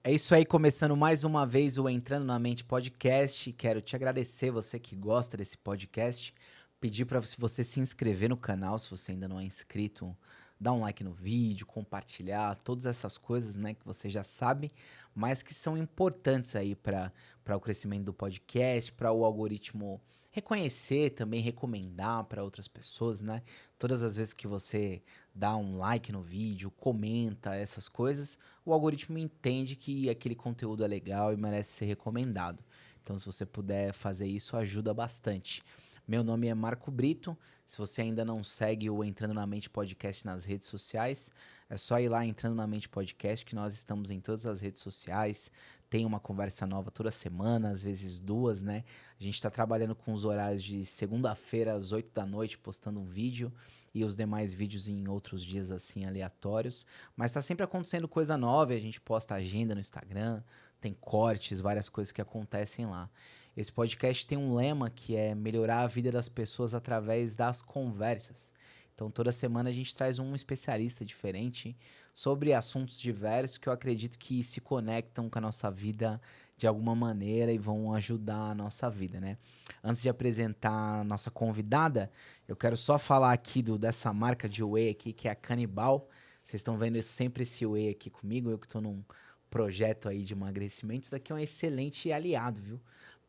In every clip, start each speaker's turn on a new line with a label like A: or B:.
A: É isso aí, começando mais uma vez o Entrando na Mente Podcast. Quero te agradecer, você que gosta desse podcast. Pedir para você se inscrever no canal, se você ainda não é inscrito. Dar um like no vídeo, compartilhar, todas essas coisas, né, que você já sabe, mas que são importantes aí para o crescimento do podcast, para o algoritmo reconhecer, também recomendar para outras pessoas, né? Todas as vezes que você dá um like no vídeo, comenta essas coisas, o algoritmo entende que aquele conteúdo é legal e merece ser recomendado. Então, se você puder fazer isso, ajuda bastante. Meu nome é Marco Brito. Se você ainda não segue o Entrando na Mente Podcast nas redes sociais, é só ir lá Entrando na Mente Podcast, que nós estamos em todas as redes sociais. Tem uma conversa nova toda semana, às vezes duas, né? A gente está trabalhando com os horários de segunda-feira às 8 da noite, postando um vídeo e os demais vídeos em outros dias assim aleatórios. Mas tá sempre acontecendo coisa nova, e a gente posta agenda no Instagram, tem cortes, várias coisas que acontecem lá. Esse podcast tem um lema que é melhorar a vida das pessoas através das conversas. Então toda semana a gente traz um especialista diferente sobre assuntos diversos que eu acredito que se conectam com a nossa vida de alguma maneira e vão ajudar a nossa vida, né? Antes de apresentar a nossa convidada, eu quero só falar aqui dessa marca de whey aqui, que é a Canibal. Vocês estão vendo sempre esse whey aqui comigo, eu que estou num projeto aí de emagrecimento. Isso daqui é um excelente aliado, viu?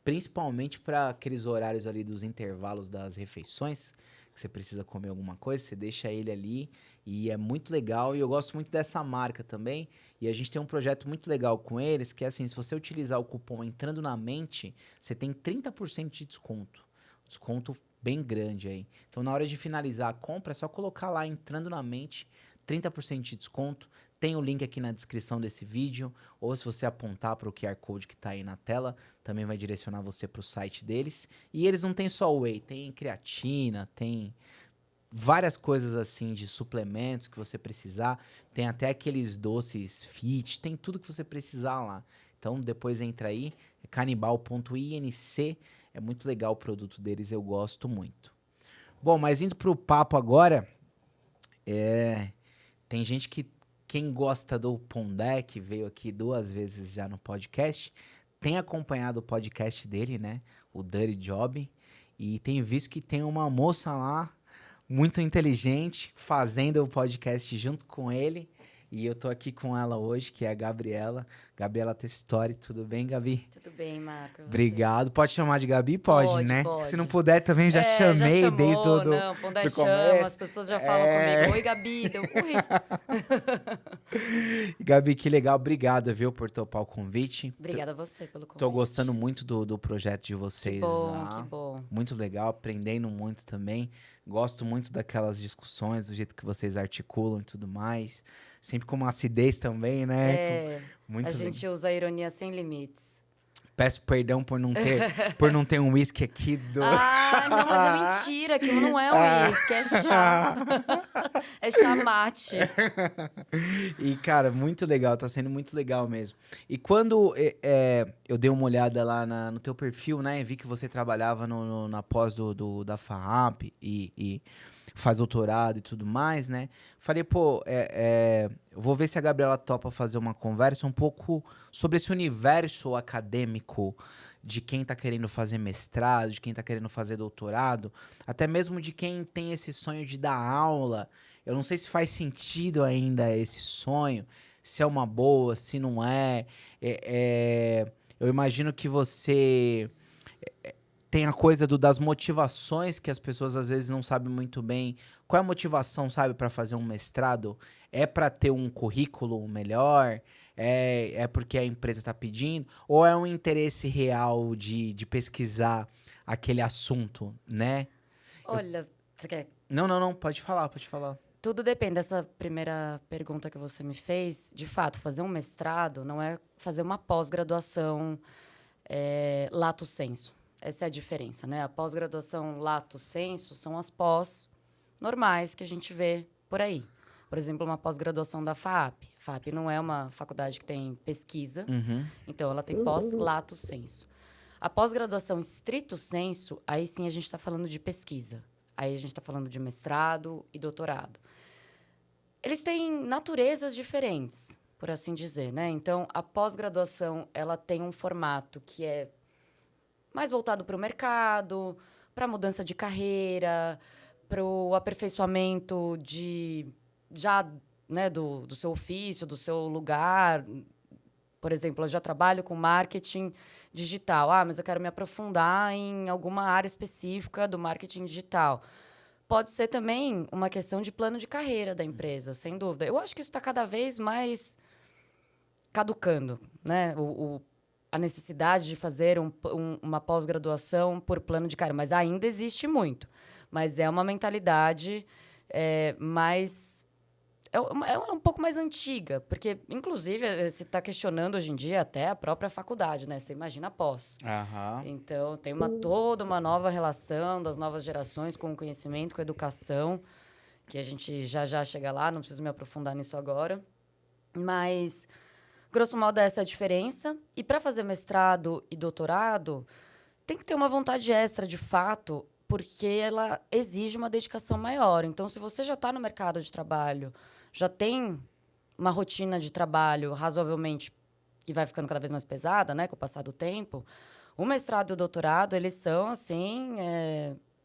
A: Principalmente para aqueles horários ali dos intervalos das refeições, que você precisa comer alguma coisa, você deixa ele ali e é muito legal. E eu gosto muito dessa marca também. E a gente tem um projeto muito legal com eles, que é assim, se você utilizar o cupom Entrando na Mente, você tem 30% de desconto. Desconto bem grande aí. Então, na hora de finalizar a compra, é só colocar lá Entrando na Mente, 30% de desconto. Tem o link aqui na descrição desse vídeo, ou se você apontar para o QR Code que está aí na tela, também vai direcionar você para o site deles. E eles não tem só whey, tem creatina, tem várias coisas assim de suplementos que você precisar. Tem até aqueles doces fit, tem tudo que você precisar lá. Então depois entra aí, é canibal.inc, é muito legal o produto deles, eu gosto muito. Bom, mas indo pro papo agora, tem gente que, quem gosta do Pondé, que veio aqui 2 vezes já no podcast, tem acompanhado o podcast dele, né? O Dirty Job. E tem visto que tem uma moça lá, muito inteligente, fazendo o podcast junto com ele. E eu tô aqui com ela hoje, que é a Gabriela. Gabriela Testori, tudo bem, Gabi?
B: Tudo bem, Marco, e você?
A: Obrigado. Pode chamar de Gabi? Pode,
B: Pode,
A: né? Se não
B: pode.
A: puder, também já
B: Já
A: chamei desde
B: chamou, não, Pondé
A: do
B: chama, as
A: começo.
B: pessoas já falam
A: É.
B: comigo, oi, Gabi, deu, oi.
A: Gabi, que legal. Obrigado, viu, por topar o convite.
B: Obrigada a você pelo
A: Tô
B: convite.
A: gostando muito do projeto de
B: Que
A: vocês
B: bom, que
A: lá.
B: bom.
A: Muito legal, aprendendo muito também. Gosto muito daquelas discussões, do jeito que vocês articulam e tudo mais. Sempre com uma acidez também, né?
B: A
A: Muito legal.
B: gente usa a ironia sem limites.
A: Peço perdão por não ter um whisky aqui do.
B: Ah, não, mas é mentira, aquilo não é uísque, é chá. É chá mate.
A: E, cara, muito legal, tá sendo muito legal mesmo. E quando eu dei uma olhada lá no teu perfil, né? Vi que você trabalhava na pós da FAAP e faz doutorado e tudo mais, né? Falei, pô, eu vou ver se a Gabriela topa fazer uma conversa um pouco sobre esse universo acadêmico de quem tá querendo fazer mestrado, de quem tá querendo fazer doutorado, até mesmo de quem tem esse sonho de dar aula. Eu não sei se faz sentido ainda esse sonho, se é uma boa, se não é. Eu imagino que você tem a coisa das motivações que as pessoas às vezes não sabem muito bem. Qual é a motivação, sabe, para fazer um mestrado? É para ter um currículo melhor? É porque a empresa está pedindo? Ou é um interesse real de pesquisar aquele assunto, né? Eu-
B: Olha, você quer...
A: não, pode falar, pode falar.
B: Tudo depende dessa primeira pergunta que você me fez. De fato, fazer um mestrado não é fazer uma pós-graduação lato sensu. Essa é a diferença, né? A pós-graduação lato sensu são as pós normais que a gente vê por aí. Por exemplo, uma pós-graduação da FAAP. A FAAP não é uma faculdade que tem pesquisa,
A: Uhum.
B: então ela tem pós-lato sensu. A pós-graduação estrito sensu, aí sim a gente está falando de pesquisa. Aí a gente está falando de mestrado e doutorado. Eles têm naturezas diferentes. por assim dizer, né? Então, a pós-graduação, ela tem um formato que é mais voltado para o mercado, para mudança de carreira, para o aperfeiçoamento já, né, do seu ofício, do seu lugar. Por exemplo, eu já trabalho com marketing digital. Ah, mas eu quero me aprofundar em alguma área específica do marketing digital. Pode ser também uma questão de plano de carreira da empresa, sem dúvida. Eu acho que isso está cada vez mais caducando, né? A necessidade de fazer uma pós-graduação por plano de carreira. Mas ainda existe muito. Mas é uma mentalidade mais... É um pouco mais antiga, porque, inclusive, se está questionando hoje em dia até a própria faculdade, né? Você imagina a pós. Então, tem toda uma nova relação das novas gerações com o conhecimento, com a educação, que a gente já chega lá, não preciso me aprofundar nisso agora. Mas, grosso modo, essa é a diferença. E para fazer mestrado e doutorado, tem que ter uma vontade extra, de fato, porque ela exige uma dedicação maior. Então, se você já está no mercado de trabalho, já tem uma rotina de trabalho razoavelmente que vai ficando cada vez mais pesada, né, com o passar do tempo, o mestrado e o doutorado, eles são, assim,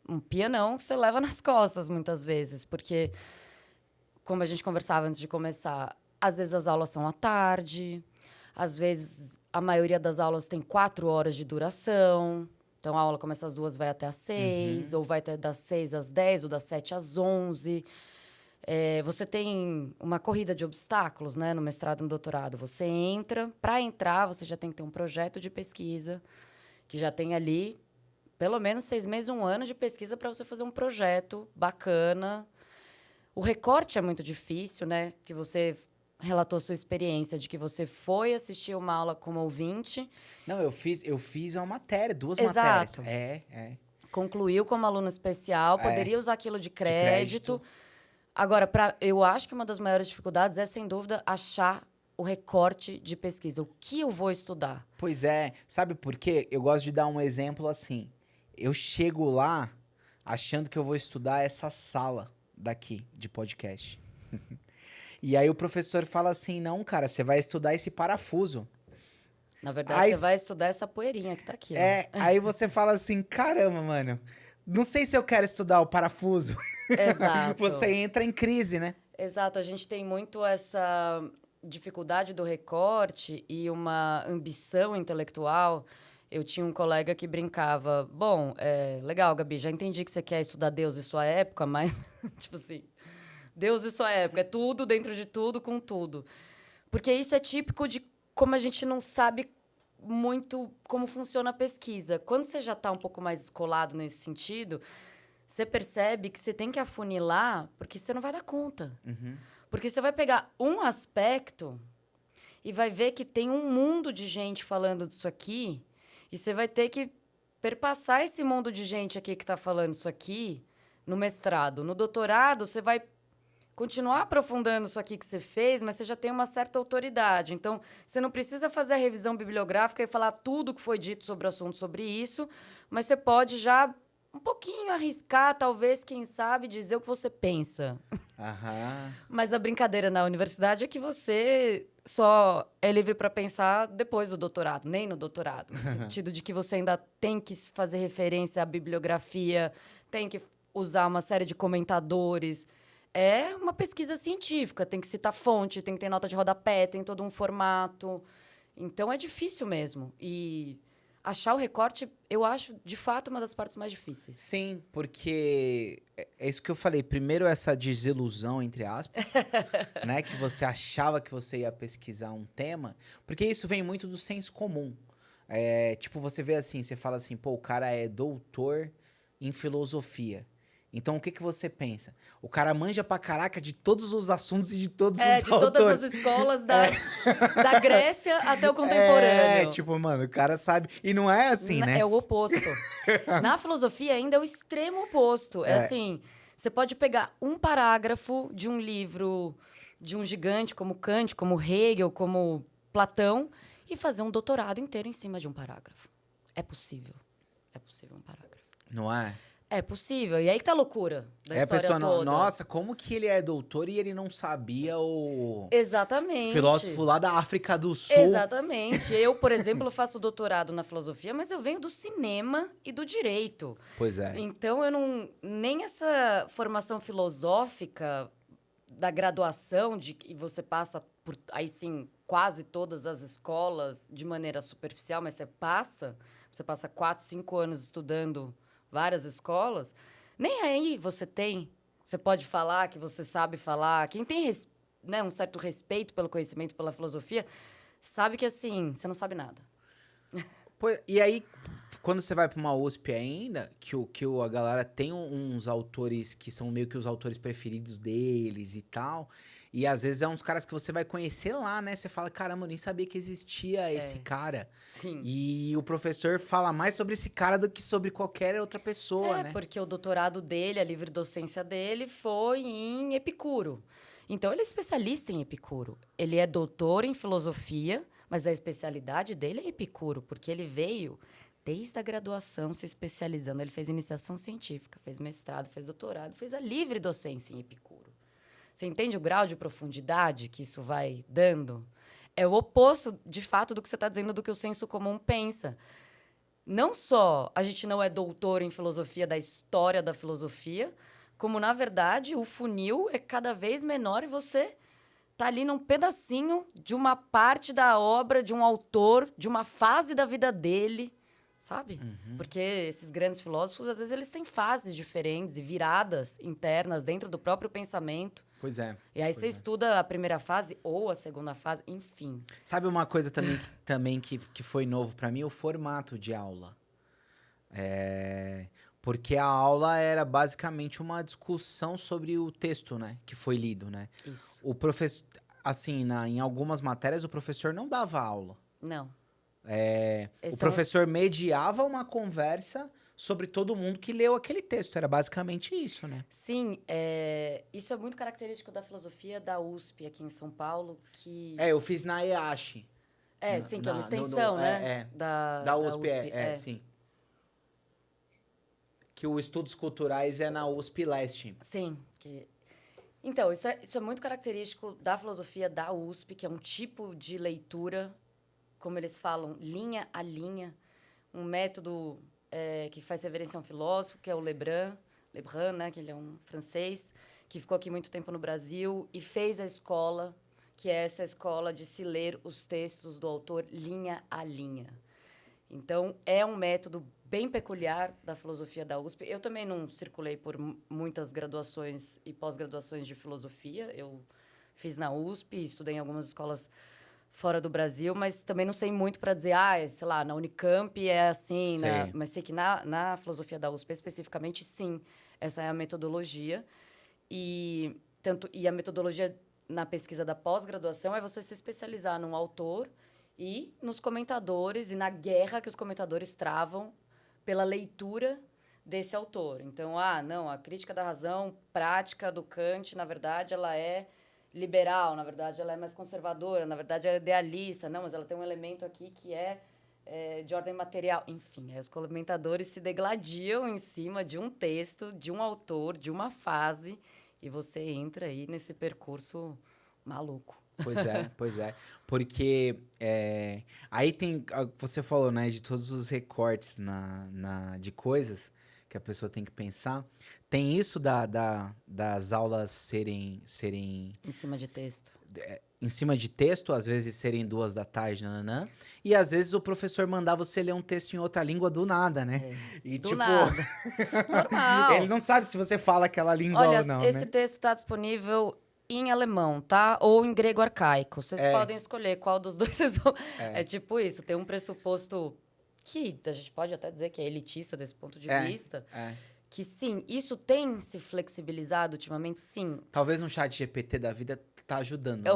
B: um pianão que você leva nas costas, muitas vezes. Porque, como a gente conversava antes de começar, às vezes as aulas são à tarde, às vezes a maioria das aulas tem 4 horas de duração. Então, a aula começa às 2, vai até às 6, ou vai até das 6 às 10, ou das 7 às 11. Você tem uma corrida de obstáculos, né, no mestrado e no doutorado. Você entra, para entrar, você já tem que ter um projeto de pesquisa, que já tem ali pelo menos 6 meses, 1 ano de pesquisa para você fazer um projeto bacana. O recorte é muito difícil, né, que você relatou sua experiência de que você foi assistir uma aula como ouvinte.
A: Não, eu fiz uma matéria, 2
B: Exato.
A: matérias.
B: Concluiu como aluno especial, poderia usar aquilo de crédito.
A: crédito.
B: Agora, eu acho que uma das maiores dificuldades é, sem dúvida, achar o recorte de pesquisa. O que eu vou estudar?
A: Pois é, sabe por quê? Eu gosto de dar um exemplo assim. Eu chego lá achando que eu vou estudar essa sala daqui de podcast. E aí o professor fala assim, não, cara, você vai estudar esse parafuso.
B: Na verdade, você vai estudar essa poeirinha que tá aqui.
A: Aí você fala assim, caramba, mano, não sei se eu quero estudar o parafuso.
B: Exato.
A: Você entra em crise, né?
B: Exato, a gente tem muito essa dificuldade do recorte e uma ambição intelectual. Eu tinha um colega que brincava, bom, legal, Gabi, já entendi que você quer estudar Deus e sua época, mas, tipo assim, Deus e sua época, é tudo dentro de tudo com tudo. Porque isso é típico de como a gente não sabe muito como funciona a pesquisa. Quando você já está um pouco mais escolado nesse sentido, você percebe que você tem que afunilar, porque você não vai dar conta. Porque você vai pegar um aspecto e vai ver que tem um mundo de gente falando disso aqui, e você vai ter que perpassar esse mundo de gente aqui que está falando isso aqui no mestrado. No doutorado, você vai continuar aprofundando isso aqui que você fez, mas você já tem uma certa autoridade. Então, você não precisa fazer a revisão bibliográfica e falar tudo que foi dito sobre o assunto sobre isso, mas você pode já um pouquinho arriscar, talvez, quem sabe, dizer o que você pensa. Mas a brincadeira na universidade é que você só é livre para pensar depois do doutorado, nem no doutorado. No sentido de que você ainda tem que fazer referência à bibliografia, tem que usar uma série de comentadores. É uma pesquisa científica, tem que citar fonte, tem que ter nota de rodapé, tem todo um formato. Então, é difícil mesmo. E achar o recorte, eu acho, de fato, uma das partes mais difíceis.
A: Sim, porque é isso que eu falei. Primeiro, essa desilusão, entre aspas, né? Que você achava que você ia pesquisar um tema. Porque isso vem muito do senso comum. Tipo, você vê assim, você fala assim, pô, o cara é doutor em filosofia. Então, o que você pensa? O cara manja pra caraca de todos os assuntos e de todos os autores.
B: De todas as escolas da Grécia até o contemporâneo.
A: Tipo, mano, o cara sabe. E não é assim, né?
B: É o oposto. Na filosofia, ainda é o extremo oposto. É assim, você pode pegar um parágrafo de um livro de um gigante como Kant, como Hegel, como Platão, e fazer um doutorado inteiro em cima de um parágrafo. É possível. É possível um parágrafo.
A: Não é?
B: É possível. E aí que tá a loucura da
A: É a
B: história
A: pessoa,
B: toda.
A: nossa, como que ele é doutor e ele não sabia o filósofo
B: Exatamente.
A: lá da África do Sul?
B: Exatamente. Eu, por exemplo, faço doutorado na filosofia, mas eu venho do cinema e do direito.
A: Pois é.
B: Então, eu não. Nem essa formação filosófica da graduação, de que você passa por, aí sim, quase todas as escolas de maneira superficial, mas você passa 4, 5 anos estudando várias escolas, nem aí você tem. Você pode falar que você sabe falar. Quem tem né, um certo respeito pelo conhecimento, pela filosofia, sabe que, assim, você não sabe nada.
A: E aí, quando você vai pra uma USP ainda, a galera tem uns autores que são meio que os autores preferidos deles e tal. E às vezes é uns caras que você vai conhecer lá, né? Você fala, caramba, eu nem sabia que existia esse cara.
B: Sim.
A: E o professor fala mais sobre esse cara do que sobre qualquer outra pessoa, né?
B: Porque o doutorado dele, a livre docência dele, foi em Epicuro. Então, ele é especialista em Epicuro. Ele é doutor em filosofia, mas a especialidade dele é Epicuro, porque ele veio desde a graduação se especializando. Ele fez iniciação científica, fez mestrado, fez doutorado, fez a livre docência em Epicuro. Você entende o grau de profundidade que isso vai dando? É o oposto, de fato, do que você está dizendo, do que o senso comum pensa. Não só a gente não é doutor em filosofia da história da filosofia, como, na verdade, o funil é cada vez menor e você tá ali num pedacinho de uma parte da obra de um autor, de uma fase da vida dele, sabe? Porque esses grandes filósofos, às vezes, eles têm fases diferentes e viradas internas dentro do próprio pensamento.
A: Pois é.
B: E aí você estuda a primeira fase ou a segunda fase, enfim.
A: Sabe uma coisa também que foi novo pra mim? O formato de aula. Porque a aula era basicamente uma discussão sobre o texto, né? Que foi lido, né?
B: Isso.
A: O professor, assim, em algumas matérias, o professor não dava aula.
B: Não.
A: O professor mediava uma conversa sobre todo mundo que leu aquele texto. Era basicamente isso, né?
B: Sim, isso é muito característico da filosofia da USP aqui em São Paulo, que...
A: Eu fiz na EASH.
B: sim, que é uma extensão, né?
A: Da USP, sim. Que o Estudos Culturais é na USP Leste.
B: Sim. Então, isso é muito característico da filosofia da USP, que é um tipo de leitura, como eles falam, linha a linha, um método que faz reverência a um filósofo, que é o Lebrun, né, que ele é um francês, que ficou aqui muito tempo no Brasil e fez a escola, que é essa escola de se ler os textos do autor linha a linha. Então, é um método bem peculiar da filosofia da USP. Eu também não circulei por muitas graduações e pós-graduações de filosofia. Eu fiz na USP, estudei em algumas escolas fora do Brasil, mas também não sei muito para dizer, sei lá, na Unicamp é assim, mas sei que na filosofia da USP especificamente, sim, essa é a metodologia. E a metodologia na pesquisa da pós-graduação é você se especializar num autor e nos comentadores e na guerra que os comentadores travam pela leitura desse autor. Então, não, a crítica da razão prática do Kant, na verdade, ela é liberal, na verdade, ela é mais conservadora, na verdade, ela é idealista, não, mas ela tem um elemento aqui que é de ordem material. Enfim, aí os comentadores se degladiam em cima de um texto, de um autor, de uma fase, e você entra aí nesse percurso maluco.
A: Pois é. Porque aí tem. Você falou, né, de todos os recortes de coisas que a pessoa tem que pensar. Tem isso das aulas serem.
B: Em cima de texto.
A: Em cima de texto, às vezes serem 2 da tarde, nananã. E às vezes o professor mandar você ler um texto em outra língua do nada, né? E
B: do nada. Normal.
A: Ele não sabe se você fala aquela língua ou não.
B: Olha, esse texto está disponível em alemão, tá? Ou em grego arcaico. Vocês podem escolher qual dos dois vocês vão... É tipo isso, tem um pressuposto que a gente pode até dizer que é elitista desse ponto de vista. Que sim, isso tem se flexibilizado ultimamente, sim.
A: Talvez um chat GPT da vida tá ajudando, né?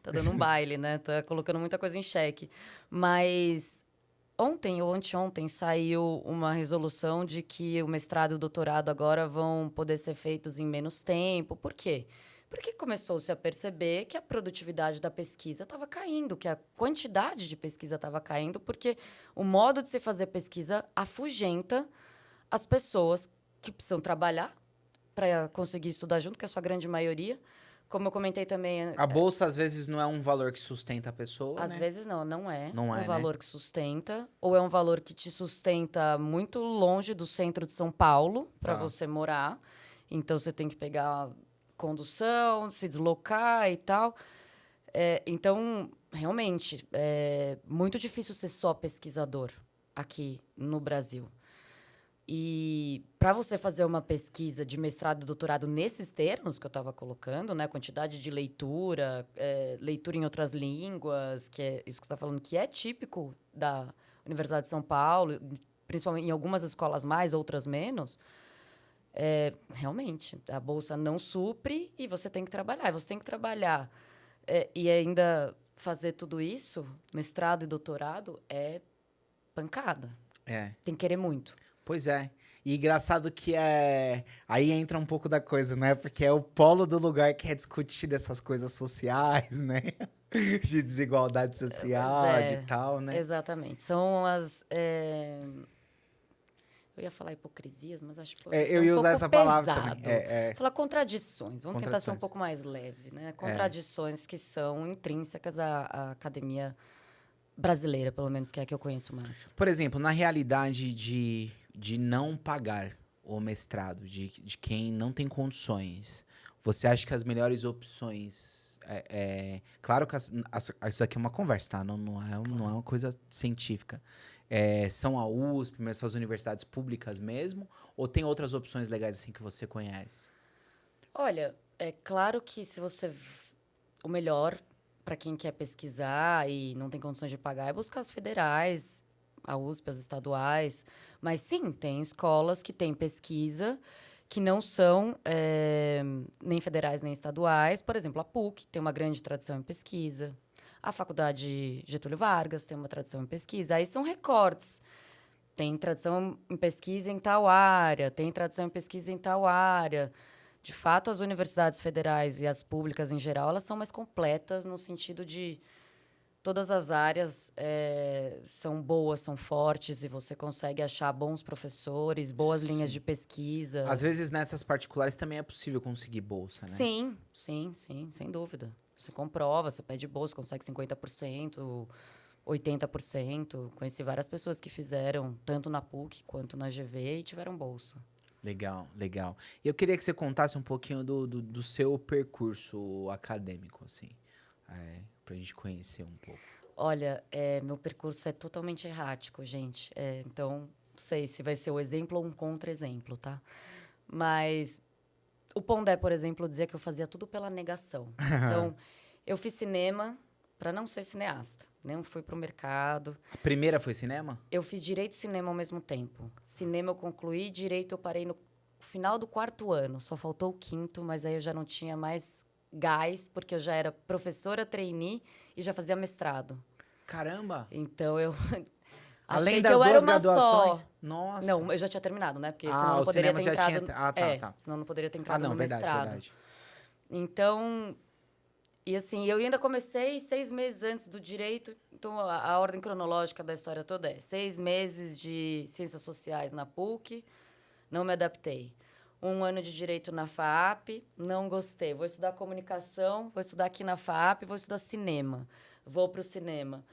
B: Tá dando um baile, né? Tá colocando muita coisa em xeque. Mas ontem ou anteontem saiu uma resolução de que o mestrado e o doutorado agora vão poder ser feitos em menos tempo. Por quê? Porque começou-se a perceber que a produtividade da pesquisa estava caindo, que a quantidade de pesquisa estava caindo, porque o modo de se fazer pesquisa afugenta as pessoas que precisam trabalhar para conseguir estudar junto, que é a sua grande maioria. Como eu comentei também...
A: A bolsa, às vezes, não é um valor que sustenta a pessoa,
B: Às
A: né?
B: vezes não é
A: Não
B: um
A: é, né?
B: valor que sustenta, ou é um valor que te sustenta muito longe do centro de São Paulo para
A: Tá.
B: você morar. Então, você tem que pegar condução, se deslocar e tal. Então, realmente, é muito difícil ser só pesquisador aqui no Brasil. E para você fazer uma pesquisa de mestrado e doutorado nesses termos que eu estava colocando, né, quantidade de leitura, leitura em outras línguas, que é isso que você está falando, que é típico da Universidade de São Paulo, principalmente em algumas escolas mais, outras menos, realmente, a bolsa não supre e você tem que trabalhar. E você tem que trabalhar e ainda fazer tudo isso, mestrado e doutorado, é pancada.
A: É.
B: Tem que querer muito.
A: Pois é. E engraçado que aí entra um pouco da coisa, né? Porque é o polo do lugar que é discutir essas coisas sociais, né? De desigualdade
B: Pois
A: social, de tal, né?
B: exatamente. São as... Eu ia falar hipocrisias, mas acho que
A: Eu
B: é um
A: ia usar
B: pouco
A: essa palavra também.
B: pesado. Falar contradições. Vamos tentar ser um
A: Contradições.
B: pouco mais leve, né? Contradições que são intrínsecas à academia brasileira, pelo menos, que é a que eu conheço mais.
A: Por exemplo, na realidade de não pagar o mestrado, de quem não tem condições, você acha que as melhores opções... claro que isso aqui é uma conversa, tá? Não é uma coisa científica. São a USP, mas essas universidades públicas mesmo? Ou tem outras opções legais assim que você conhece?
B: Olha, é claro que se você... O melhor para quem quer pesquisar e não tem condições de pagar é buscar as federais, a USP, as estaduais. Mas sim, tem escolas que têm pesquisa que não são nem federais nem estaduais. Por exemplo, a PUC tem uma grande tradição em pesquisa. A Faculdade Getúlio Vargas tem uma tradição em pesquisa. Aí são recortes. Tem tradição em pesquisa em tal área, tem tradição em pesquisa em tal área. De fato, as universidades federais e as públicas em geral, elas são mais completas no sentido de todas as áreas são boas, são fortes e você consegue achar bons professores, boas linhas de pesquisa.
A: Às vezes nessas particulares também é possível conseguir bolsa, né?
B: Sim, sem dúvida. Você comprova, você pede bolsa, consegue 50%, 80%. Conheci várias pessoas que fizeram, tanto na PUC quanto na GV, e tiveram bolsa.
A: Legal, legal. E eu queria que você contasse um pouquinho do seu percurso acadêmico, assim, pra gente conhecer um pouco.
B: Olha, meu percurso é totalmente errático, gente. Então, não sei se vai ser o exemplo ou um contra-exemplo, tá? Mas o Pondé, por exemplo, dizia que eu fazia tudo pela negação. Então, eu fiz cinema para não ser cineasta. Não fui pro mercado.
A: A primeira foi cinema?
B: Eu fiz direito e cinema ao mesmo tempo. Cinema eu concluí, direito eu parei no final do 4º ano. Só faltou o 5º, mas aí eu já não tinha mais gás, porque eu já era professora trainee e já fazia mestrado.
A: Caramba!
B: Então eu
A: Além
B: achei
A: das
B: que eu era
A: duas
B: uma
A: graduações?
B: só.
A: Nossa!
B: Não, eu já tinha terminado, né? Porque senão eu não
A: o
B: poderia
A: cinema
B: ter
A: já
B: entrado.
A: tinha... tá.
B: Senão eu não poderia ter entrado no
A: verdade,
B: mestrado.
A: verdade.
B: Então, e assim, eu ainda comecei 6 meses antes do direito. Então, a ordem cronológica da história toda é 6 meses de ciências sociais na PUC, não me adaptei. 1 ano de direito na FAAP, não gostei. Vou estudar comunicação, vou estudar aqui na FAAP, vou estudar cinema. Vou para o cinema.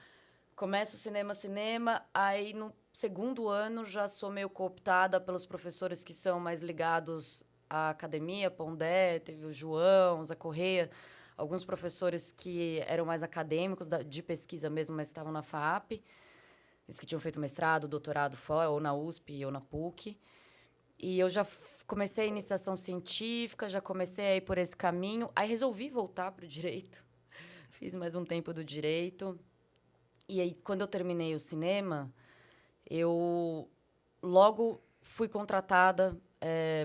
B: Começo cinema, aí no 2º ano já sou meio cooptada pelos professores que são mais ligados à academia, Pondé, teve o João, Zé Correia, alguns professores que eram mais acadêmicos, de pesquisa mesmo, mas estavam na FAAP, eles que tinham feito mestrado, doutorado fora, ou na USP ou na PUC. E eu já comecei a iniciação científica, já comecei a ir por esse caminho. Aí resolvi voltar para o direito. Fiz mais um tempo do direito. E aí, quando eu terminei o cinema, eu logo fui contratada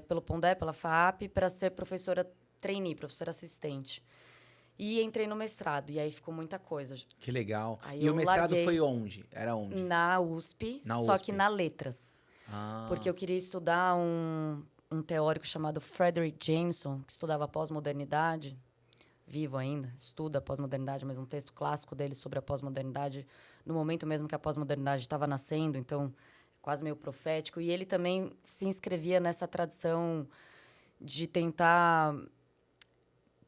B: pelo Pondé, pela FAAP, para ser professora trainee, professora assistente. E entrei no mestrado, e aí ficou muita coisa.
A: Que legal.
B: Aí
A: E o
B: eu
A: mestrado
B: larguei
A: foi onde? Era onde?
B: Na USP,
A: Na
B: só
A: USP.
B: que na letras.
A: Ah.
B: Porque eu queria estudar um teórico chamado Frederick Jameson, que estudava pós-modernidade, vivo ainda, estuda a pós-modernidade, mas um texto clássico dele sobre a pós-modernidade, no momento mesmo que a pós-modernidade estava nascendo. Então, quase meio profético. E ele também se inscrevia nessa tradição de tentar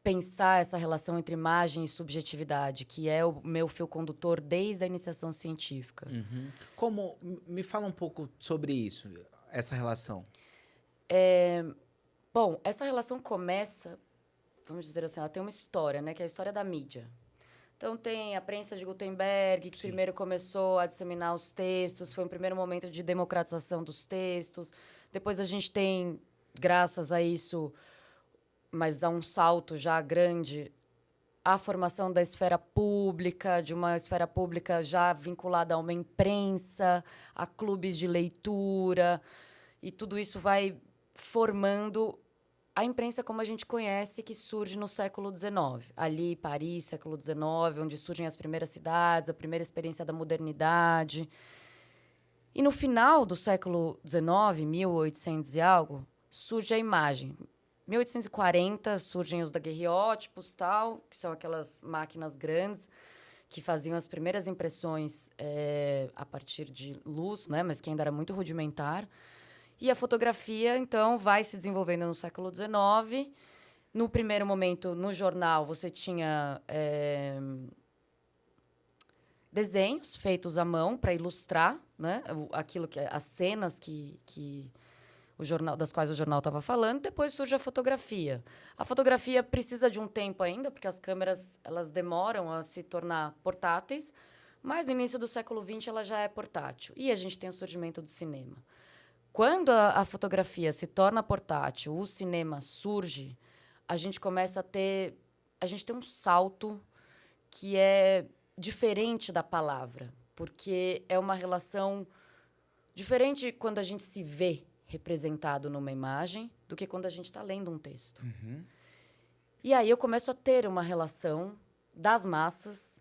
B: pensar essa relação entre imagem e subjetividade, que é o meu fio condutor desde a iniciação científica.
A: Me fala um pouco sobre isso, essa relação.
B: Bom, essa relação começa, vamos dizer assim, ela tem uma história, né? Que é a história da mídia. Então, tem a prensa de Gutenberg, que primeiro começou a disseminar os textos, foi um primeiro momento de democratização dos textos. Depois a gente tem, graças a isso, mas há um salto já grande, a formação da esfera pública, de uma esfera pública já vinculada a uma imprensa, a clubes de leitura, e tudo isso vai formando a imprensa como a gente conhece, que surge no século XIX. Ali, Paris, século XIX, onde surgem as primeiras cidades, a primeira experiência da modernidade. E no final do século XIX, 1800 e algo, surge a imagem. 1840 surgem os daguerreótipos, tal, que são aquelas máquinas grandes que faziam as primeiras impressões a partir de luz, né, mas que ainda era muito rudimentar. E a fotografia, então, vai se desenvolvendo no século XIX. No primeiro momento, no jornal, você tinha desenhos feitos à mão para ilustrar, né, aquilo que as cenas que o jornal, das quais o jornal estava falando. Depois surge a fotografia. A fotografia precisa de um tempo ainda, porque as câmeras elas demoram a se tornar portáteis, mas no início do século XX ela já é portátil. E a gente tem o surgimento do cinema. Quando a fotografia se torna portátil, o cinema surge, a gente começa a ter... A gente tem um salto que é diferente da palavra, porque é uma relação diferente quando a gente se vê representado numa imagem do que quando a gente está lendo um texto.
A: Uhum.
B: E aí eu começo a ter uma relação das massas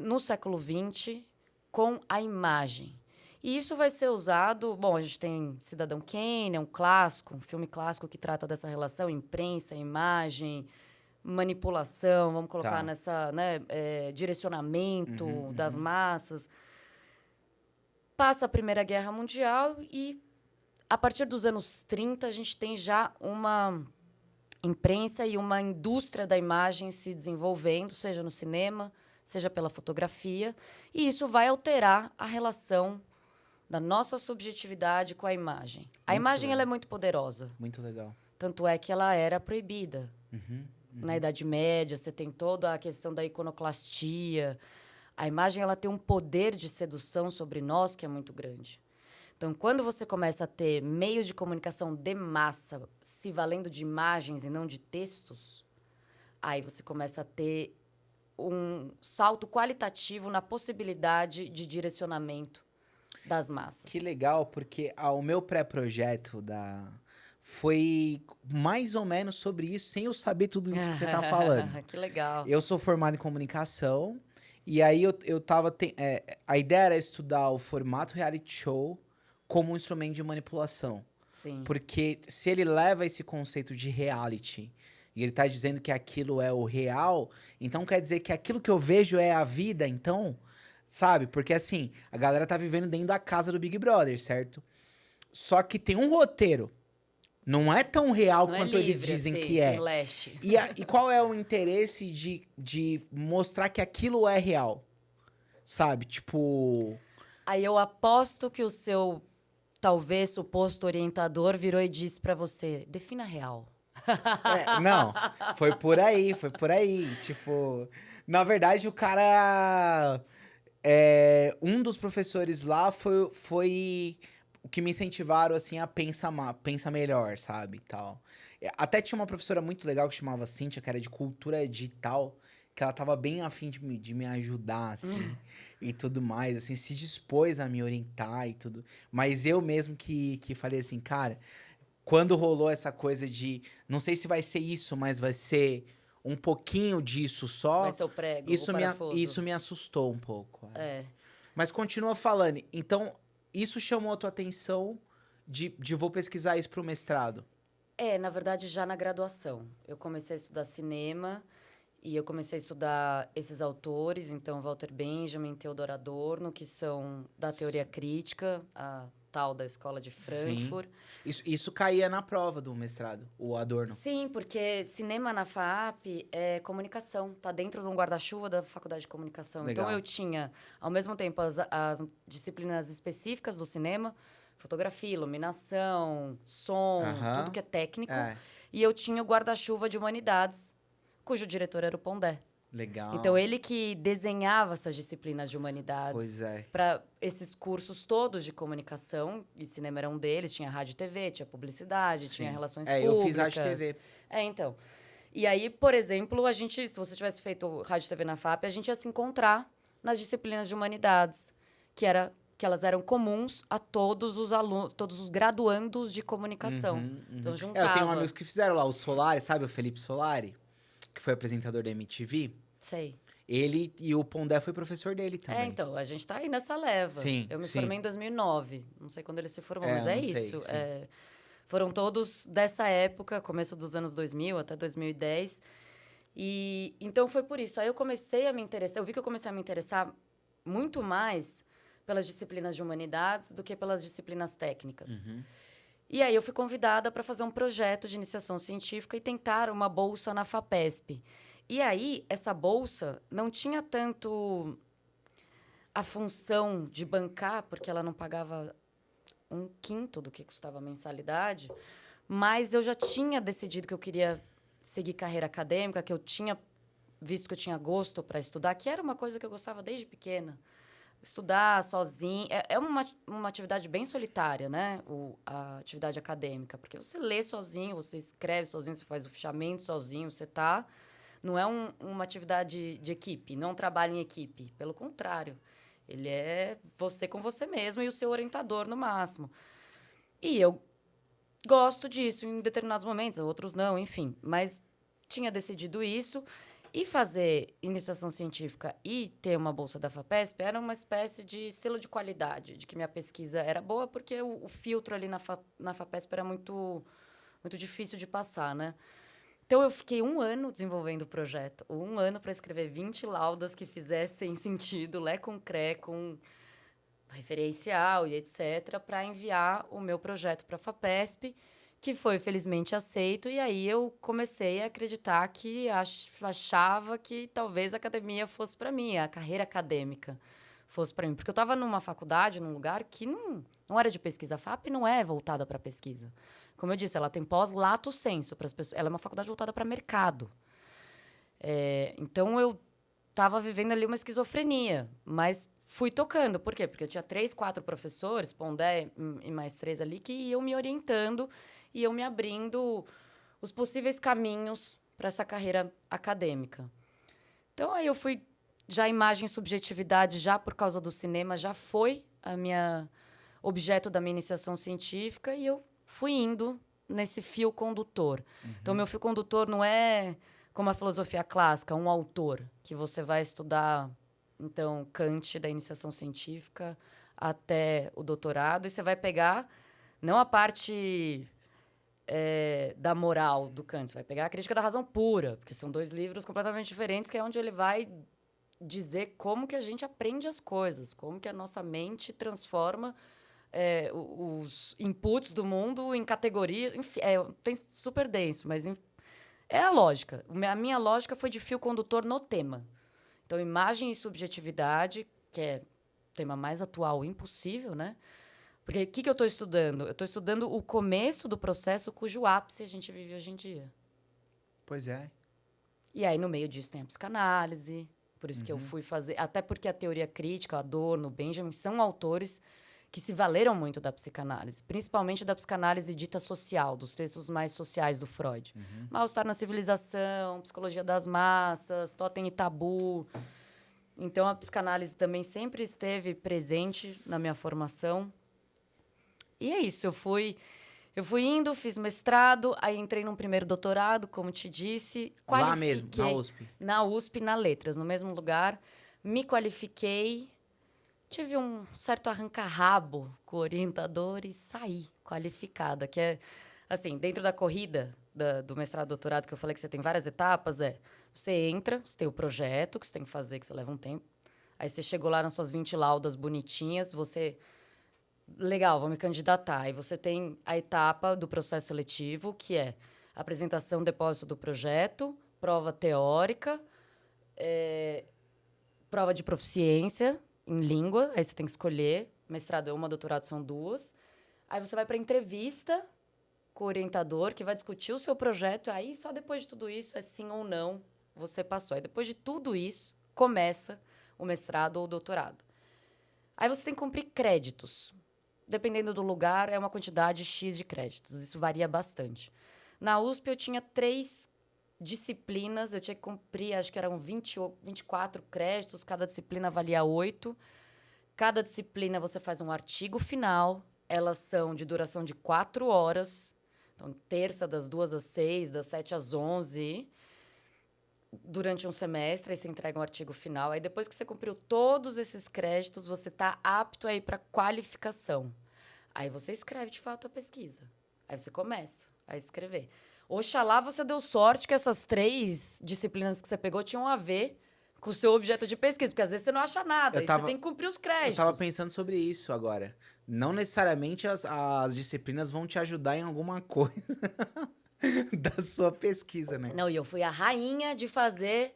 B: no século XX com a imagem. E isso vai ser usado... Bom, a gente tem Cidadão Kane, é um clássico, um filme clássico que trata dessa relação imprensa, imagem, manipulação, vamos colocar nessa... Né, direcionamento das massas. Passa a Primeira Guerra Mundial e, a partir dos anos 30, a gente tem já uma imprensa e uma indústria da imagem se desenvolvendo, seja no cinema, seja pela fotografia, e isso vai alterar a relação da nossa subjetividade com a imagem. A imagem ela é muito poderosa.
A: Muito legal.
B: Tanto é que ela era proibida. Na Idade Média, você tem toda a questão da iconoclastia. A imagem ela tem um poder de sedução sobre nós que é muito grande. Então, quando você começa a ter meios de comunicação de massa se valendo de imagens e não de textos, aí você começa a ter um salto qualitativo na possibilidade de direcionamento das massas.
A: Que legal, porque o meu pré-projeto foi mais ou menos sobre isso, sem eu saber tudo isso que você tá falando.
B: Que legal.
A: Eu sou formado em comunicação, e aí eu tava... a ideia era estudar o formato reality show como um instrumento de manipulação.
B: Sim.
A: Porque se ele leva esse conceito de reality, e ele tá dizendo que aquilo é o real, então quer dizer que aquilo que eu vejo é a vida, então... Sabe? Porque, assim, a galera tá vivendo dentro da casa do Big Brother, certo? Só que tem um roteiro. Não é tão real
B: não
A: quanto
B: é livre,
A: eles dizem
B: assim,
A: que é.
B: leste.
A: E qual é o interesse de mostrar que aquilo é real? Sabe? Tipo...
B: Aí eu aposto que o seu, talvez, suposto orientador virou e disse pra você, defina real.
A: Não, foi por aí. Tipo, na verdade, o cara... um dos professores lá foi o que me incentivaram, assim, a pensar melhor, sabe, e tal. Até tinha uma professora muito legal que chamava Cíntia, que era de cultura digital, que ela tava bem afim de me ajudar, assim, e tudo mais, assim, se dispôs a me orientar e tudo. Mas eu mesmo que falei assim, cara, quando rolou essa coisa de, não sei se vai ser isso, mas vai ser... um pouquinho disso só.
B: Vai ser o prego,
A: isso
B: o parafuso.
A: Isso me assustou um pouco.
B: É.
A: Mas continua falando. Então, isso chamou a tua atenção de vou pesquisar isso pro mestrado.
B: Na verdade, já na graduação. Eu comecei a estudar cinema E eu comecei a estudar esses autores, então Walter Benjamin, Theodor Adorno, que são da teoria crítica, a tal da Escola de Frankfurt.
A: Sim. Isso caía na prova do mestrado, o Adorno.
B: Sim, porque cinema na FAAP é comunicação, tá dentro de um guarda-chuva da Faculdade de Comunicação.
A: Legal.
B: Então eu tinha, ao mesmo tempo, as disciplinas específicas do cinema, fotografia, iluminação, som, tudo que é técnico. E eu tinha o guarda-chuva de humanidades, cujo diretor era o Pondé.
A: Legal.
B: Então, ele que desenhava essas disciplinas de humanidades para esses cursos todos de comunicação, e cinema era um deles, tinha rádio e TV, tinha publicidade, tinha relações públicas.
A: Eu fiz rádio e TV.
B: Então. E aí, por exemplo, a gente, se você tivesse feito rádio e TV na FAP, a gente ia se encontrar nas disciplinas de humanidades, que elas eram comuns a todos os alunos, todos os graduandos de comunicação. Então, juntava...
A: Eu tenho amigos que fizeram lá, o Solari, sabe o Felipe Solari? Que foi apresentador da MTV.
B: Sei.
A: Ele e o Pondé foi professor dele também.
B: Então, a gente tá aí nessa leva.
A: Sim,
B: eu me formei em 2009. Não sei quando ele se formou, mas
A: não
B: isso.
A: Sei,
B: foram todos dessa época, começo dos anos 2000 até 2010. E então foi por isso. Aí eu comecei a me interessar, eu vi que eu comecei a me interessar muito mais pelas disciplinas de humanidades do que pelas disciplinas técnicas. E aí eu fui convidada para fazer um projeto de iniciação científica e tentar uma bolsa na FAPESP. E aí, essa bolsa não tinha tanto a função de bancar, porque ela não pagava 1/5 do que custava a mensalidade, mas eu já tinha decidido que eu queria seguir carreira acadêmica, que eu tinha visto que eu tinha gosto para estudar, que era uma coisa que eu gostava desde pequena. Estudar sozinho é uma atividade bem solitária, né? A atividade acadêmica, porque você lê sozinho, você escreve sozinho, você faz o fichamento sozinho, você tá... Não é uma atividade de equipe, não é um trabalho em equipe. Pelo contrário, ele é você com você mesmo e o seu orientador no máximo. E eu gosto disso em determinados momentos, outros não, enfim. Mas tinha decidido isso. E fazer iniciação científica e ter uma bolsa da FAPESP era uma espécie de selo de qualidade, de que minha pesquisa era boa, porque o filtro ali na FAPESP era muito, muito difícil de passar, né? Então, eu fiquei 1 ano desenvolvendo o projeto. 1 ano para escrever 20 laudas que fizessem sentido, lé com cré, com referencial e etc., para enviar o meu projeto para a FAPESP, que foi, felizmente, aceito. E aí, eu comecei a acreditar que achava que talvez a academia fosse para mim, a carreira acadêmica fosse para mim. Porque eu estava numa faculdade, num lugar que não era de pesquisa. A FAP não é voltada para pesquisa. Como eu disse, ela tem pós-lato sensu para as pessoas. Ela é uma faculdade voltada para mercado. Então, eu estava vivendo ali uma esquizofrenia, mas fui tocando. Por quê? Porque eu tinha 3, 4 professores, Pondé e mais 3 ali, que iam me orientando e iam me abrindo os possíveis caminhos para essa carreira acadêmica. Então, aí eu fui... Já imagem e subjetividade, já por causa do cinema, já foi a minha objeto da minha iniciação científica e eu fui indo nesse fio condutor. Então, meu fio condutor não é, como a filosofia clássica, um autor, que você vai estudar, então, Kant da iniciação científica até o doutorado, e você vai pegar, não a parte da moral do Kant, você vai pegar a crítica da razão pura, porque são 2 livros completamente diferentes, que é onde ele vai dizer como que a gente aprende as coisas, como que a nossa mente transforma os inputs do mundo em categoria. Enfim, tem super denso, mas é a lógica. A minha lógica foi de fio condutor no tema. Então, imagem e subjetividade, que é o tema mais atual impossível, né? Porque o que eu estou estudando? Eu estou estudando o começo do processo cujo ápice a gente vive hoje em dia.
A: Pois é.
B: E aí, no meio disso, tem a psicanálise. Por isso que eu fui fazer... Até porque a teoria crítica, Adorno, Benjamin, são autores que se valeram muito da psicanálise. Principalmente da psicanálise dita social, dos textos mais sociais do Freud. Mal-estar na civilização, psicologia das massas, totem e tabu. Então, a psicanálise também sempre esteve presente na minha formação. E é isso, eu fui indo, fiz mestrado, aí entrei num primeiro doutorado, como te disse.
A: Lá mesmo, na USP?
B: Na USP, na Letras, no mesmo lugar. Me qualifiquei, tive um certo arranca-rabo com o orientador e saí qualificada, que é Assim, dentro da corrida do mestrado e doutorado, que eu falei que você tem várias etapas, você entra, você tem o projeto que você tem que fazer, que você leva um tempo. Aí você chegou lá nas suas 20 laudas bonitinhas, você... Legal, vou me candidatar. Aí você tem a etapa do processo seletivo, que é apresentação, depósito do projeto, prova teórica, prova de proficiência em língua, aí você tem que escolher. Mestrado é uma, doutorado são duas. Aí você vai para entrevista com o orientador, que vai discutir o seu projeto. Aí, só depois de tudo isso, é sim ou não, você passou. Aí, depois de tudo isso, começa o mestrado ou o doutorado. Aí você tem que cumprir créditos. Dependendo do lugar, é uma quantidade X de créditos. Isso varia bastante. Na USP, eu tinha 3 disciplinas. Eu tinha que cumprir, acho que eram 20 ou 24 créditos. Cada disciplina valia 8. Cada disciplina, você faz um artigo final. Elas são de duração de 4 horas. Então, terça, das 2 às 6, das 7 às 11. Durante um semestre, aí você entrega um artigo final. Aí, depois que você cumpriu todos esses créditos, você está apto a ir para qualificação. Aí você escreve, de fato, a pesquisa. Aí você começa a escrever. Oxalá você deu sorte que essas 3 disciplinas que você pegou tinham a ver com o seu objeto de pesquisa, porque às vezes você não acha nada, e você tem que cumprir os créditos.
A: Eu tava pensando sobre isso agora. Não necessariamente as disciplinas vão te ajudar em alguma coisa da sua pesquisa, né?
B: Não, e eu fui a rainha de fazer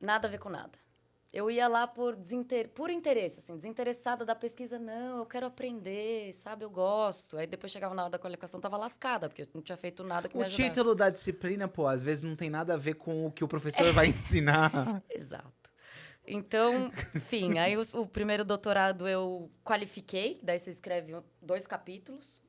B: nada a ver com nada. Eu ia lá por interesse, assim, desinteressada da pesquisa. Não, eu quero aprender, sabe? Eu gosto. Aí depois chegava na hora da qualificação, tava lascada, porque eu não tinha feito nada que me ajudasse.
A: O título da disciplina, pô, às vezes não tem nada a ver com o que o professor vai ensinar.
B: Exato. Então, enfim, aí o primeiro doutorado eu qualifiquei, daí você escreve 2 capítulos,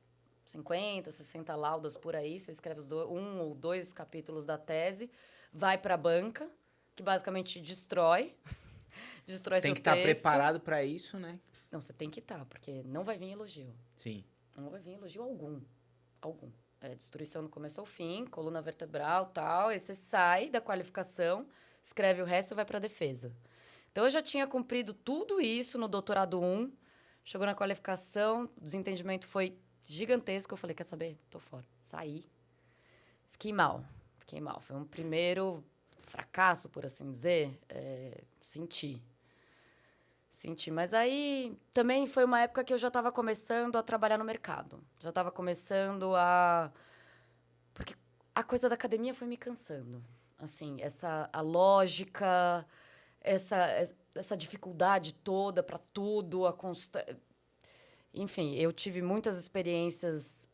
B: 50, 60 laudas por aí, você escreve 1 ou 2 capítulos da tese, vai para a banca, que basicamente destrói seu texto.
A: Tem que estar preparado para isso, né?
B: Não, você tem que estar, porque não vai vir elogio.
A: Sim.
B: Não vai vir elogio algum. Algum. É destruição do começo ao fim, coluna vertebral, tal, aí você sai da qualificação, escreve o resto e vai para a defesa. Então, eu já tinha cumprido tudo isso no doutorado 1, chegou na qualificação, o desentendimento foi gigantesco, eu falei, quer saber? Tô fora. Saí. Fiquei mal. Foi um primeiro fracasso, por assim dizer. Senti. Mas aí, também foi uma época que eu já estava começando a trabalhar no mercado. Já estava começando a... Porque a coisa da academia foi me cansando. Assim, a lógica... Essa dificuldade toda para tudo, enfim, eu tive muitas experiências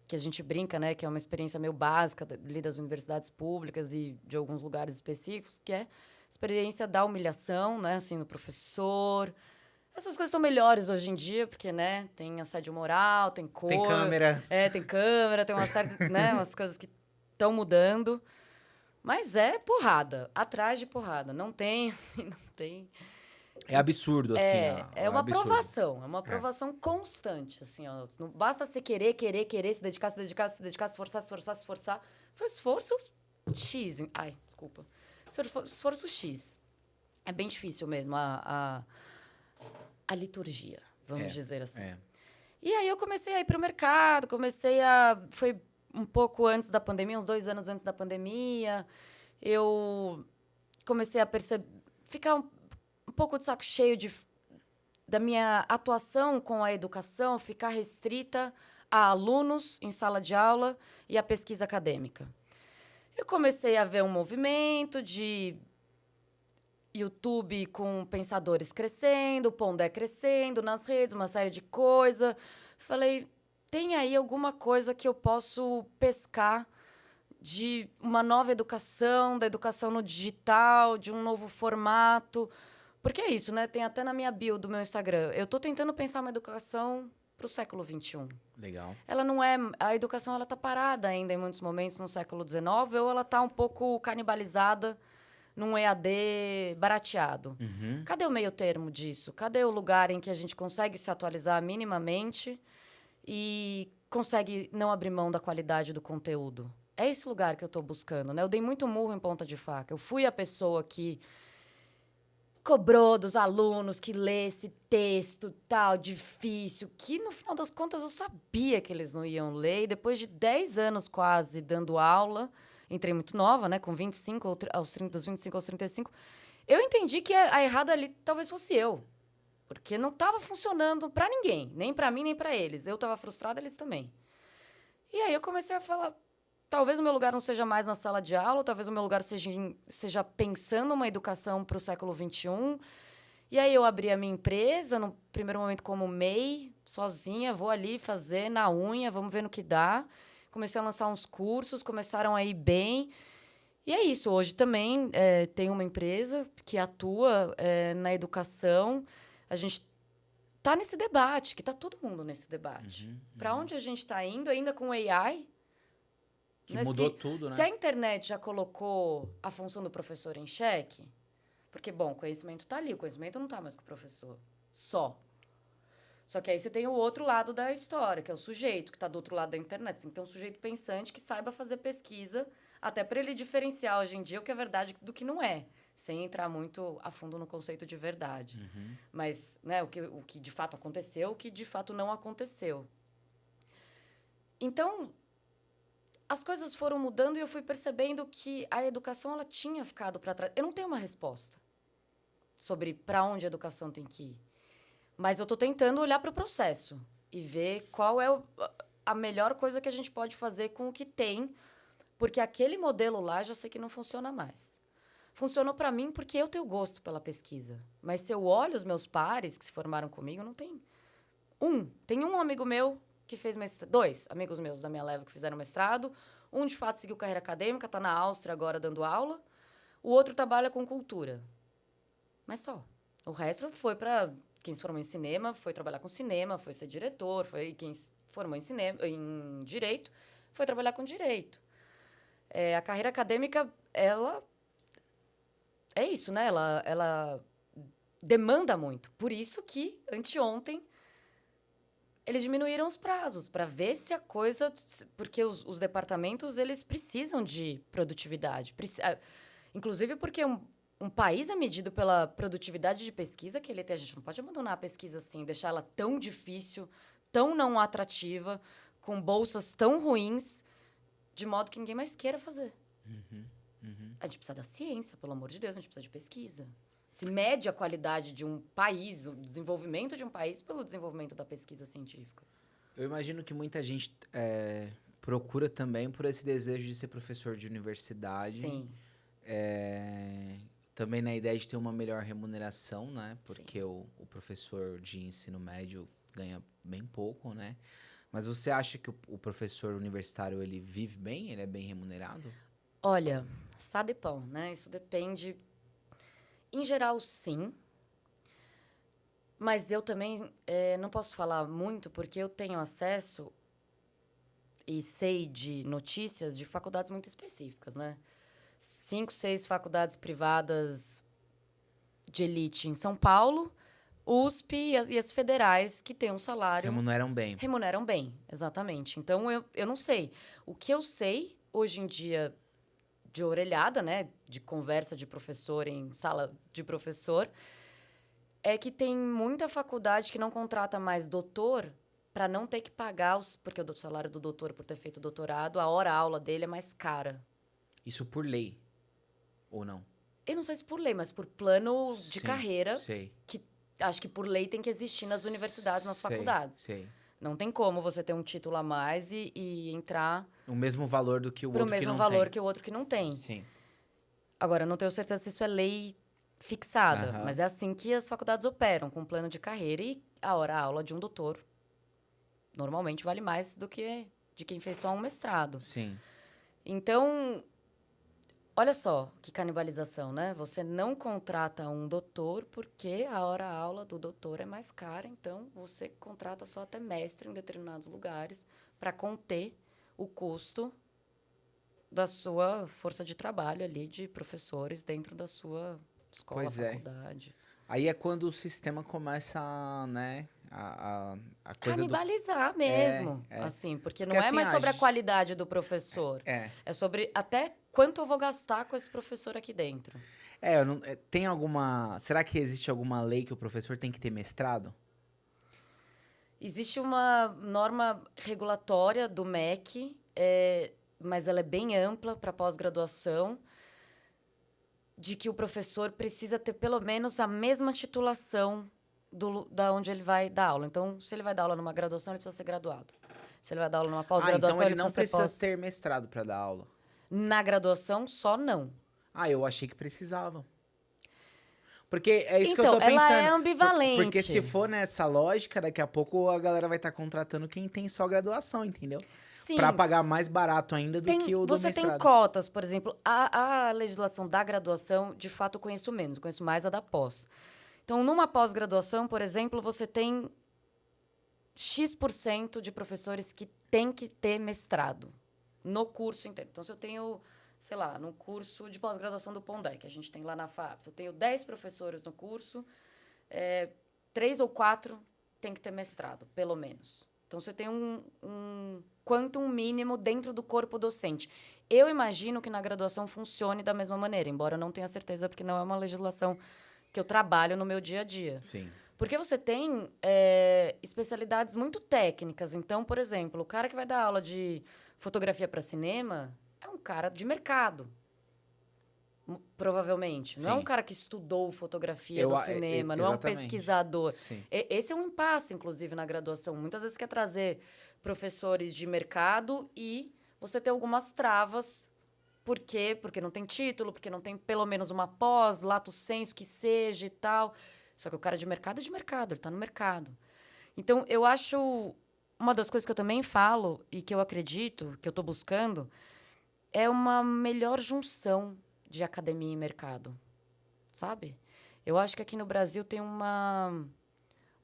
B: que a gente brinca, né, que é uma experiência meio básica ali das universidades públicas e de alguns lugares específicos, que é a experiência da humilhação, né, assim, no professor. Essas coisas são melhores hoje em dia, porque, né, tem assédio moral, tem cor...
A: Tem câmera.
B: Tem câmera, tem uma série de, né, umas coisas que estão mudando. Mas é porrada, atrás de porrada. Não tem, assim, não tem...
A: É absurdo, assim.
B: É uma aprovação, aprovação constante, assim, ó. Não basta você querer, se dedicar, esforçar. Seu esforço X. Ai, desculpa. Seu esforço X. É bem difícil mesmo a liturgia, vamos dizer assim. E aí eu comecei a ir para o mercado, foi um pouco antes da pandemia, uns 2 anos antes da pandemia, eu comecei a ficar um pouco de saco cheio da minha atuação com a educação, ficar restrita a alunos em sala de aula e a pesquisa acadêmica. Eu comecei a ver um movimento de YouTube com pensadores crescendo, Pondé crescendo nas redes, uma série de coisas. Falei, tem aí alguma coisa que eu posso pescar de uma nova educação, da educação no digital, de um novo formato. Porque é isso, né? Tem até na minha bio do meu Instagram. Eu estou tentando pensar uma educação para o século XXI.
A: Legal.
B: Ela não é... A educação, ela está parada ainda em muitos momentos no século XIX, ou ela está um pouco canibalizada num EAD barateado.
A: Uhum.
B: Cadê o meio termo disso? Cadê o lugar em que a gente consegue se atualizar minimamente e consegue não abrir mão da qualidade do conteúdo? É esse lugar que eu estou buscando, né? Eu dei muito murro em ponta de faca. Eu fui a pessoa que cobrou dos alunos que lesse texto tal, difícil, que no final das contas eu sabia que eles não iam ler. E depois de 10 anos quase dando aula, entrei muito nova, né, com 25, dos 25 aos 35, eu entendi que a errada ali talvez fosse eu. Porque não estava funcionando para ninguém, nem para mim, nem para eles. Eu estava frustrada, eles também. E aí eu comecei a falar, talvez o meu lugar não seja mais na sala de aula, talvez o meu lugar seja pensando uma educação para o século XXI. E aí eu abri a minha empresa, no primeiro momento como MEI, sozinha, vou ali fazer na unha, vamos ver no que dá. Comecei a lançar uns cursos, começaram a ir bem. E é isso, hoje também tem uma empresa que atua na educação. A gente está nesse debate, que está todo mundo nesse debate. Para onde a gente está indo, ainda com AI?
A: Que mudou tudo, né?
B: Se a internet já colocou a função do professor em xeque, porque, bom, o conhecimento está ali, o conhecimento não está mais com o professor. Só que aí você tem o outro lado da história, que é o sujeito, que está do outro lado da internet. Tem que ter um sujeito pensante que saiba fazer pesquisa, até para ele diferenciar hoje em dia o que é verdade do que não é, sem entrar muito a fundo no conceito de verdade. Mas, né, o que de fato aconteceu, o que de fato não aconteceu. Então, as coisas foram mudando e eu fui percebendo que a educação ela tinha ficado para trás. Eu não tenho uma resposta sobre para onde a educação tem que ir. Mas eu estou tentando olhar para o processo e ver qual é a melhor coisa que a gente pode fazer com o que tem, porque aquele modelo lá já sei que não funciona mais. Funcionou para mim porque eu tenho gosto pela pesquisa. Mas se eu olho os meus pares que se formaram comigo, não tem um. Tem um amigo meu que fez mestrado, 2 amigos meus da minha leva que fizeram mestrado. Um, de fato, seguiu carreira acadêmica, está na Áustria agora dando aula. O outro trabalha com cultura. Mas só. O resto foi para quem se formou em cinema, foi trabalhar com cinema, foi ser diretor, foi quem se formou em cinema, em direito, foi trabalhar com direito. A carreira acadêmica, ela é isso, né? Ela demanda muito. Por isso que, anteontem, eles diminuíram os prazos para ver se a coisa... Porque os departamentos, eles precisam de produtividade. Inclusive porque um país é medido pela produtividade de pesquisa que ele tem. A gente não pode abandonar a pesquisa assim, deixar ela tão difícil, tão não atrativa, com bolsas tão ruins, de modo que ninguém mais queira fazer. A gente precisa da ciência, pelo amor de Deus, a gente precisa de pesquisa. Se mede a qualidade de um país, o desenvolvimento de um país pelo desenvolvimento da pesquisa científica.
A: Eu imagino que muita gente procura também por esse desejo de ser professor de universidade.
B: Sim.
A: Também na ideia de ter uma melhor remuneração, né? Porque o professor de ensino médio ganha bem pouco, né? Mas você acha que o professor universitário, ele vive bem? Ele é bem remunerado?
B: Olha, ça dépend, né? Isso depende... Em geral, sim. Mas eu também não posso falar muito, porque eu tenho acesso e sei de notícias de faculdades muito específicas, né? 5, 6 faculdades privadas de elite em São Paulo, USP e as federais, que têm um salário...
A: Remuneram bem.
B: Remuneram bem, exatamente. Então, eu não sei. O que eu sei, hoje em dia... de orelhada, né, de conversa de professor em sala de professor, é que tem muita faculdade que não contrata mais doutor para não ter que pagar porque o salário do doutor por ter feito doutorado, a hora-aula dele é mais cara.
A: Isso por lei, ou não?
B: Eu não sei se por lei, mas por plano de carreira,
A: sei.
B: Que acho que por lei tem que existir nas universidades, nas faculdades.
A: Sei.
B: Não tem como você ter um título a mais e entrar...
A: O mesmo valor do que o outro que não tem.
B: Pro mesmo valor que o outro que não tem.
A: Sim.
B: Agora, não tenho certeza se isso é lei fixada, mas é assim que as faculdades operam, com um plano de carreira, e a hora-aula de um doutor normalmente vale mais do que de quem fez só um mestrado.
A: Sim.
B: Então, olha só que canibalização, né? Você não contrata um doutor porque a hora-aula do doutor é mais cara, então você contrata só até mestre em determinados lugares para conter o custo da sua força de trabalho ali, de professores dentro da sua escola, faculdade.
A: Aí é quando o sistema começa, né, a coisa
B: canibalizar mesmo, assim, porque não é
A: assim,
B: mais sobre a qualidade do professor. É sobre até quanto eu vou gastar com esse professor aqui dentro.
A: Tem alguma... Será que existe alguma lei que o professor tem que ter mestrado?
B: Existe uma norma regulatória do MEC, mas ela é bem ampla para pós-graduação, de que o professor precisa ter pelo menos a mesma titulação da onde ele vai dar aula. Então, se ele vai dar aula numa graduação, ele precisa ser graduado. Se ele vai dar aula numa pós-graduação,
A: então ele
B: ele
A: não
B: precisa ser
A: precisa ter mestrado para dar aula.
B: Na graduação, só não.
A: Eu achei que precisava. Porque é isso que eu
B: Então,
A: tô pensando.
B: ela é ambivalente.
A: Porque se for nessa lógica, daqui a pouco a galera vai estar contratando quem tem só graduação, entendeu?
B: Sim.
A: Pra pagar mais barato ainda do que o do
B: Você
A: mestrado.
B: tem cotas, por exemplo. A legislação da graduação, de fato, eu conheço menos. Eu conheço mais a da pós. Então, numa pós-graduação, por exemplo, você tem X% de professores que tem que ter mestrado no curso inteiro. Então, se eu tenho, sei lá, no curso de pós-graduação do Pondé, que a gente tem lá na FAP, se eu tenho 10 professores no curso, 3 ou 4 tem que ter mestrado, pelo menos. Então, você tem um quantum mínimo dentro do corpo docente. Eu imagino que na graduação funcione da mesma maneira, embora eu não tenha certeza, porque não é uma legislação que eu trabalho no meu dia a dia.
A: Sim.
B: Porque você tem especialidades muito técnicas. Então, por exemplo, o cara que vai dar aula de fotografia para cinema é um cara de mercado, provavelmente. Sim. Não é um cara que estudou fotografia do cinema, não é um pesquisador.
A: Sim.
B: Esse é um impasse, inclusive, na graduação. Muitas vezes quer trazer professores de mercado e você tem algumas travas. Por quê? Porque não tem título, porque não tem pelo menos uma pós, lato sensu que seja e tal. Só que o cara é de mercado, ele tá no mercado. Então, eu acho... Uma das coisas que eu também falo e que eu acredito, que eu tô buscando, é uma melhor junção de academia e mercado, sabe? Eu acho que aqui no Brasil tem um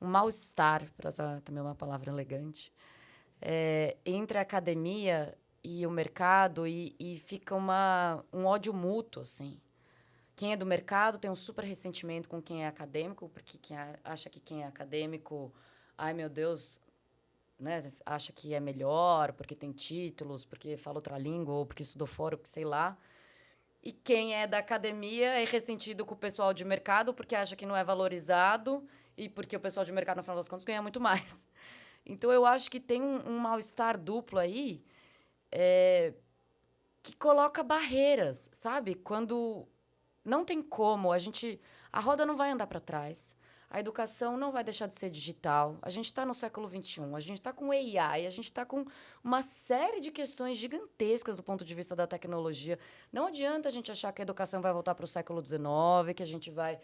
B: mal-estar, para usar também uma palavra elegante, entre a academia e o mercado e fica um ódio mútuo, assim. Quem é do mercado tem um super ressentimento com quem é acadêmico, porque quem acha que quem é acadêmico, ai meu Deus, né, acha que é melhor, porque tem títulos, porque fala outra língua, ou porque estudou fora, ou porque sei lá. E quem é da academia é ressentido com o pessoal de mercado, porque acha que não é valorizado, e porque o pessoal de mercado, no final das contas, ganha muito mais. Então, eu acho que tem um mal-estar duplo aí, que coloca barreiras, sabe? Quando não tem como, a roda não vai andar para trás, a educação não vai deixar de ser digital, a gente está no século XXI, a gente está com AI, a gente está com uma série de questões gigantescas do ponto de vista da tecnologia. Não adianta a gente achar que a educação vai voltar para o século XIX, que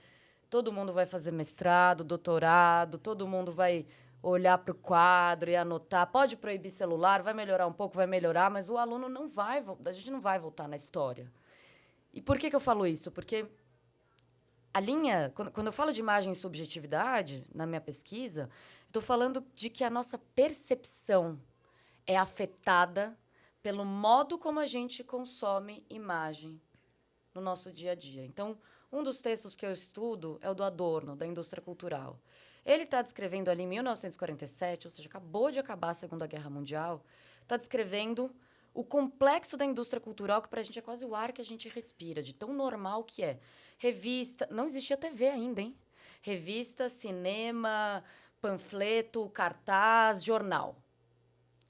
B: todo mundo vai fazer mestrado, doutorado, todo mundo vai olhar para o quadro e anotar. Pode proibir celular, vai melhorar um pouco, vai melhorar, mas o aluno a gente não vai voltar na história. E por que eu falo isso? Porque a linha, quando eu falo de imagem e subjetividade, na minha pesquisa, estou falando de que a nossa percepção é afetada pelo modo como a gente consome imagem no nosso dia a dia. Então, um dos textos que eu estudo é o do Adorno, da indústria cultural. Ele está descrevendo ali em 1947, ou seja, acabou de acabar a Segunda Guerra Mundial, está descrevendo o complexo da indústria cultural, que para a gente é quase o ar que a gente respira, de tão normal que é. Revista, não existia TV ainda, hein? Revista, cinema, panfleto, cartaz, jornal.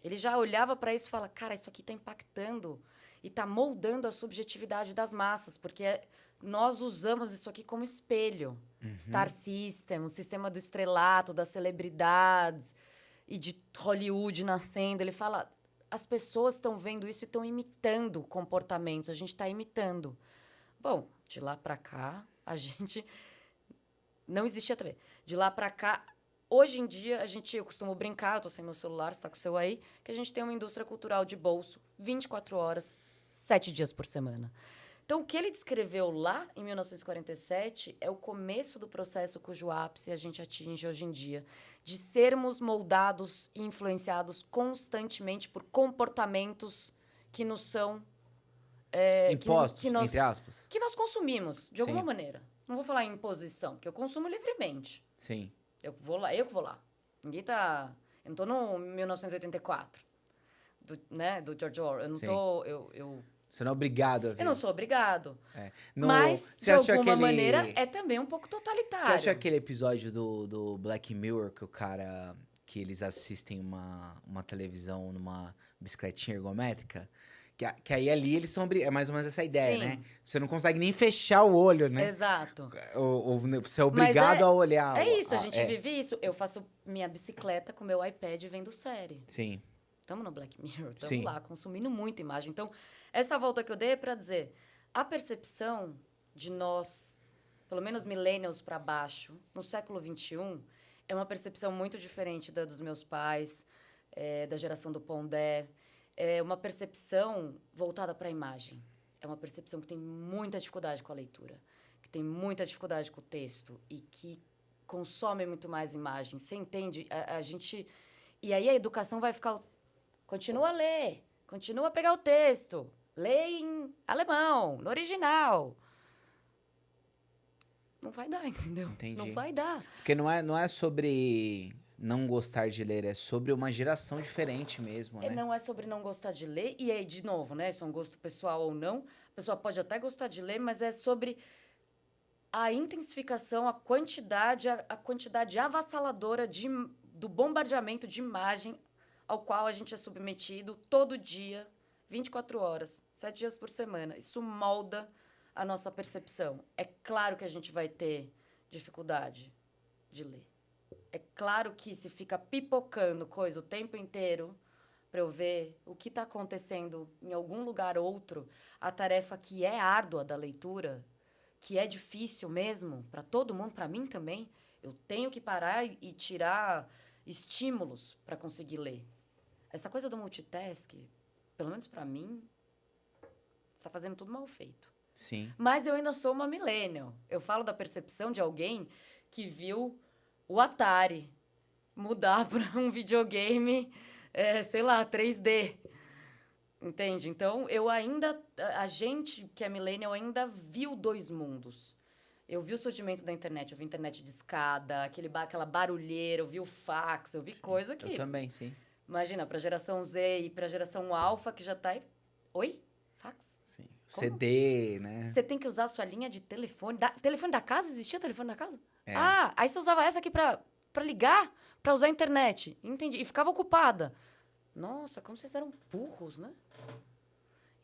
B: Ele já olhava para isso e falava, cara, isso aqui está impactando e está moldando a subjetividade das massas, porque nós usamos isso aqui como espelho. Uhum. Star System, o sistema do estrelato, das celebridades e de Hollywood nascendo. Ele fala, as pessoas estão vendo isso e estão imitando comportamentos. A gente está imitando. Bom, de lá para cá, a gente... Não existia TV. De lá para cá, hoje em dia, eu costumo brincar, eu estou sem meu celular, você está com o seu aí, que a gente tem uma indústria cultural de bolso, 24 horas, 7 dias por semana. Então, o que ele descreveu lá, em 1947, é o começo do processo cujo ápice a gente atinge hoje em dia, de sermos moldados e influenciados constantemente por comportamentos que nos são...
A: impostos, entre aspas.
B: Que nós consumimos, de alguma maneira. Não vou falar em imposição, que eu consumo livremente.
A: Sim.
B: Eu que vou lá. Ninguém tá... Eu não tô no 1984, do George Orwell. Eu não tô... Eu
A: Você não é obrigado a ver.
B: Eu não sou obrigado.
A: No-
B: Mas,
A: você
B: de
A: assistiu
B: alguma
A: aquele-
B: maneira, é também um pouco
A: Você
B: totalitário.
A: achou aquele episódio do Black Mirror que o cara... Que eles assistem uma televisão numa bicicletinha ergométrica? Que aí ali eles são... É mais ou menos essa ideia,
B: Sim.
A: né? Você não consegue nem fechar o olho, né?
B: Exato.
A: Você é obrigado a olhar.
B: É isso, a gente vive isso. Eu faço minha bicicleta com meu iPad vendo série.
A: Sim.
B: Estamos no Black Mirror,
A: Sim.
B: estamos lá, consumindo muita imagem. Então, essa volta que eu dei é para dizer, a percepção de nós, pelo menos millennials para baixo, no século XXI, é uma percepção muito diferente da dos meus pais, da geração do Pondé. É uma percepção voltada para a imagem. É uma percepção que tem muita dificuldade com a leitura, que tem muita dificuldade com o texto e que consome muito mais imagem. Você entende? A gente... E aí a educação vai ficar... Continua a ler, continua a pegar o texto, lê em alemão, no original. Não vai dar, entendeu?
A: Entendi.
B: Não vai dar.
A: Porque não é sobre não gostar de ler, é sobre uma geração diferente mesmo, né?
B: Não é sobre não gostar de ler, e aí, de novo, né? Isso é um gosto pessoal ou não. A pessoa pode até gostar de ler, mas é sobre a intensificação, a quantidade avassaladora do bombardeamento de imagem ao qual a gente é submetido todo dia, 24 horas, 7 dias por semana. Isso molda a nossa percepção. É claro que a gente vai ter dificuldade de ler. É claro que se fica pipocando coisa o tempo inteiro para eu ver o que está acontecendo em algum lugar outro, a tarefa que é árdua da leitura, que é difícil mesmo para todo mundo, para mim também, eu tenho que parar e tirar estímulos para conseguir ler. Essa coisa do multitask, pelo menos para mim, está fazendo tudo mal feito.
A: Sim.
B: Mas eu ainda sou uma millennial. Eu falo da percepção de alguém que viu o Atari mudar para um videogame, sei lá, 3D. Entende? Então, a gente que é millennial ainda viu dois mundos. Eu vi o surgimento da internet, eu vi internet de escada, aquela barulheira, eu vi o fax, eu vi coisa que...
A: Eu também, sim.
B: Imagina, para a geração Z e para a geração Alpha, que já tá aí... Oi? Fax?
A: Sim.
B: Como?
A: CD, né?
B: Você tem que usar a sua linha de telefone. Telefone da casa? Existia telefone da casa?
A: É.
B: Ah, aí você usava essa aqui pra ligar, pra usar a internet. Entendi. E ficava ocupada. Nossa, como vocês eram burros, né?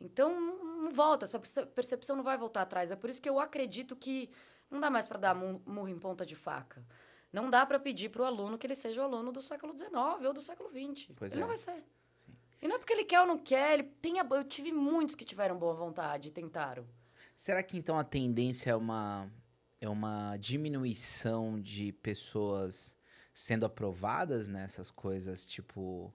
B: Então, não volta. Essa percepção não vai voltar atrás. É por isso que eu acredito que não dá mais para dar murro em ponta de faca. Não dá para pedir para o aluno que ele seja o aluno do século XIX ou do século XX.
A: Pois
B: ele não
A: é.
B: vai ser.
A: Sim.
B: E não é porque ele quer ou não quer. Eu tive muitos que tiveram boa vontade e tentaram.
A: Será que então a tendência é uma diminuição de pessoas sendo aprovadas nessas coisas, tipo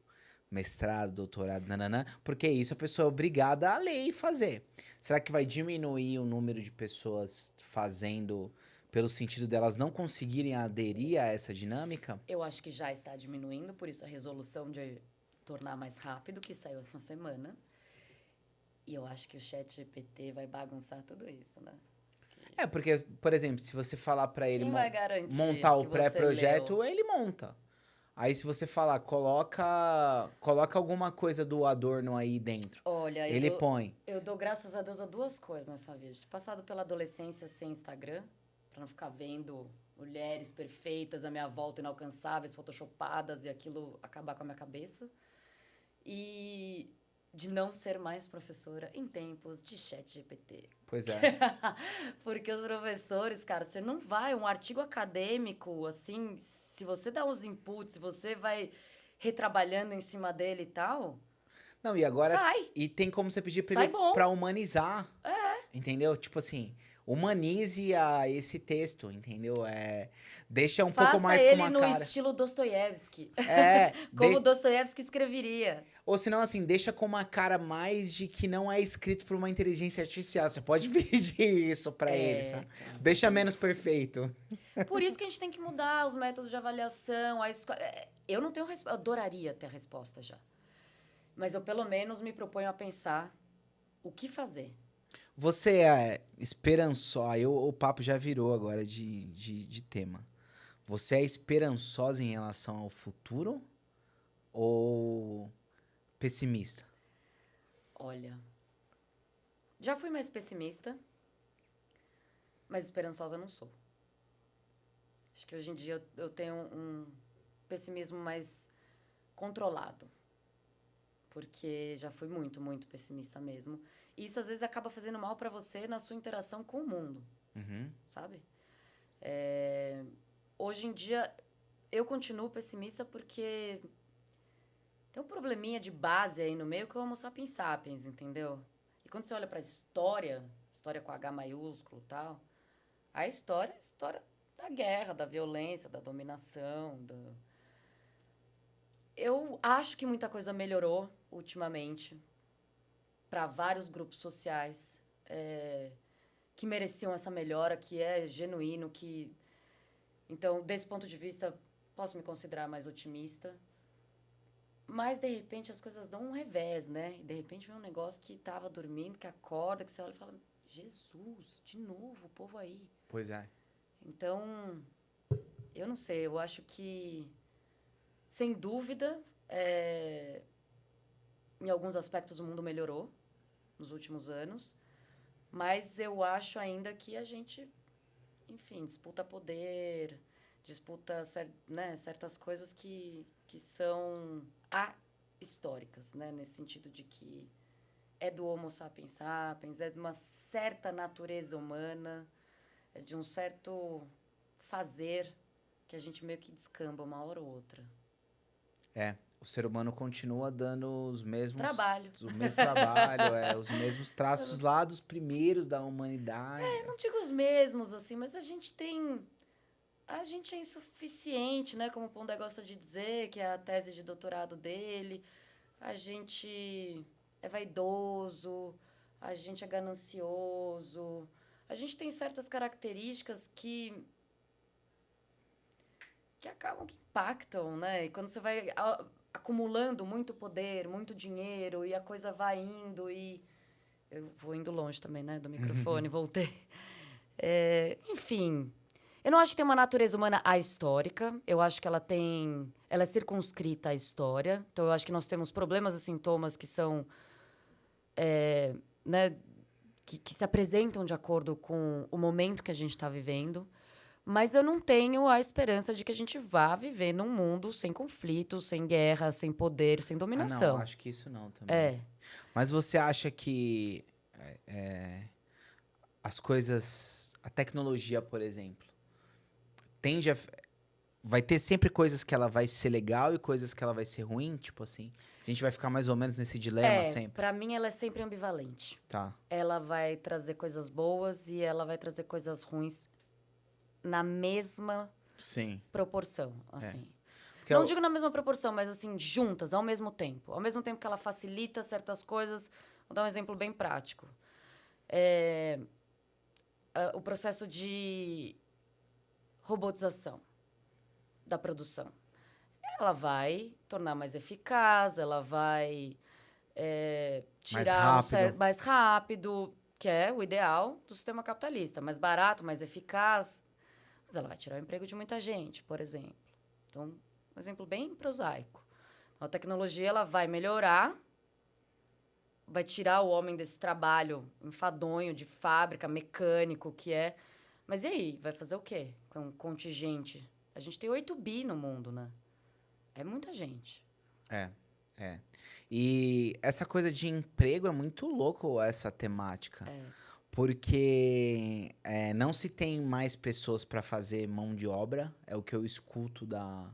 A: mestrado, doutorado, nananã? Porque isso a pessoa é obrigada a ler e fazer. Será que vai diminuir o número de pessoas fazendo pelo sentido delas não conseguirem aderir a essa dinâmica?
B: Eu acho que já está diminuindo, por isso a resolução de tornar mais rápido, que saiu essa semana. E eu acho que o ChatGPT vai bagunçar tudo isso, né?
A: É, porque, por exemplo, se você falar pra ele
B: Quem vai garantir
A: montar o
B: que você
A: pré-projeto,
B: leu?
A: ele monta. Aí se você falar, coloca alguma coisa do Adorno aí dentro,
B: Olha,
A: ele põe.
B: eu dou graças a Deus a duas coisas nessa vida. De passado pela adolescência sem Instagram, pra não ficar vendo mulheres perfeitas à minha volta, inalcançáveis, photoshopadas, e aquilo acabar com a minha cabeça. E de não ser mais professora em tempos de ChatGPT.
A: Pois é.
B: Porque os professores, cara, você não vai... Um artigo acadêmico, assim, se você dá os inputs, se você vai retrabalhando em cima dele e tal...
A: Não, e agora...
B: Sai.
A: E tem como você pedir pra
B: Sai
A: ele
B: bom.
A: pra humanizar. Entendeu? Tipo assim, humanize esse texto, entendeu? Deixa um pouco mais com
B: Faça ele
A: uma
B: no
A: cara.
B: estilo Dostoiévski.
A: É,
B: Como Dostoiévski escreveria.
A: ou senão, assim, deixa com uma cara mais de que não é escrito por uma inteligência artificial. Você pode pedir isso pra ele, sabe?
B: Então,
A: Deixa menos perfeito.
B: por isso que a gente tem que mudar os métodos de avaliação. Eu não tenho resposta. Eu adoraria ter a resposta já. Mas eu, pelo menos, me proponho a pensar o que fazer.
A: Você é esperançosa. Aí o papo já virou agora de tema. Você é esperançosa em relação ao futuro ou pessimista?
B: Olha, Já fui mais pessimista, mas esperançosa eu não sou. Acho que hoje em dia eu tenho um pessimismo mais controlado. Porque já fui muito, muito pessimista mesmo. E isso, às vezes, acaba fazendo mal para você na sua interação com o mundo, sabe? Hoje em dia, eu continuo pessimista porque tem um probleminha de base aí no meio que é o Homo sapiens sapiens, entendeu? E quando você olha para a história com H maiúsculo e tal, a história é a história da guerra, da violência, da dominação, Eu acho que muita coisa melhorou ultimamente para vários grupos sociais que mereciam essa melhora, que é genuíno, que... Então, desse ponto de vista, posso me considerar mais otimista. Mas, de repente, as coisas dão um revés, né? E, de repente, vem um negócio que tava dormindo, que acorda, que você olha e fala, Jesus, de novo, o povo aí.
A: Pois é.
B: Então, eu não sei, eu acho que, sem dúvida, em alguns aspectos o mundo melhorou nos últimos anos, mas eu acho ainda que a gente, enfim, disputa poder, disputa certas coisas que são históricas, né? Nesse sentido de que é do Homo sapiens sapiens, é de uma certa natureza humana, é de um certo fazer que a gente meio que descamba uma hora ou outra.
A: O ser humano continua dando os mesmos...
B: Trabalho.
A: O mesmo trabalho, os mesmos traços lá dos primeiros da humanidade.
B: Não digo os mesmos, assim, mas a gente é insuficiente, né? Como o Pondé gosta de dizer, que é a tese de doutorado dele. A gente é vaidoso, a gente é ganancioso. A gente tem certas características que acabam, que impactam, né? E quando você vai acumulando muito poder, muito dinheiro, e a coisa vai indo e... Eu vou indo longe também, né? Do microfone, voltei. Enfim, eu não acho que tem uma natureza humana ahistórica. Eu acho que ela é circunscrita à história. Então, eu acho que nós temos problemas e sintomas que são... né? Que se apresentam de acordo com o momento que a gente está vivendo. Mas eu não tenho a esperança de que a gente vá viver num mundo sem conflitos, sem guerra, sem poder, sem dominação.
A: Não, acho que isso não também. Mas você acha que as coisas... A tecnologia, por exemplo, tende a... Vai ter sempre coisas que ela vai ser legal e coisas que ela vai ser ruim? Tipo assim, a gente vai ficar mais ou menos nesse dilema sempre?
B: Pra mim, ela é sempre ambivalente.
A: Tá.
B: Ela vai trazer coisas boas e ela vai trazer coisas ruins na mesma proporção, assim. Não digo na mesma proporção, mas assim, juntas, ao mesmo tempo. Ao mesmo tempo que ela facilita certas coisas. Vou dar um exemplo bem prático. O processo de robotização da produção. Ela vai tornar mais eficaz, ela vai tirar mais rápido, que é o ideal do sistema capitalista. Mais barato, mais eficaz. Mas ela vai tirar o emprego de muita gente, por exemplo. Então, um exemplo bem prosaico. Então, a tecnologia ela vai melhorar, vai tirar o homem desse trabalho enfadonho de fábrica, mecânico, que é... Mas e aí? Vai fazer o quê com um contingente? A gente tem 8 bi no mundo, né? É muita gente.
A: E essa coisa de emprego é muito louco, essa temática. Porque não se tem mais pessoas para fazer mão de obra, é o que eu escuto da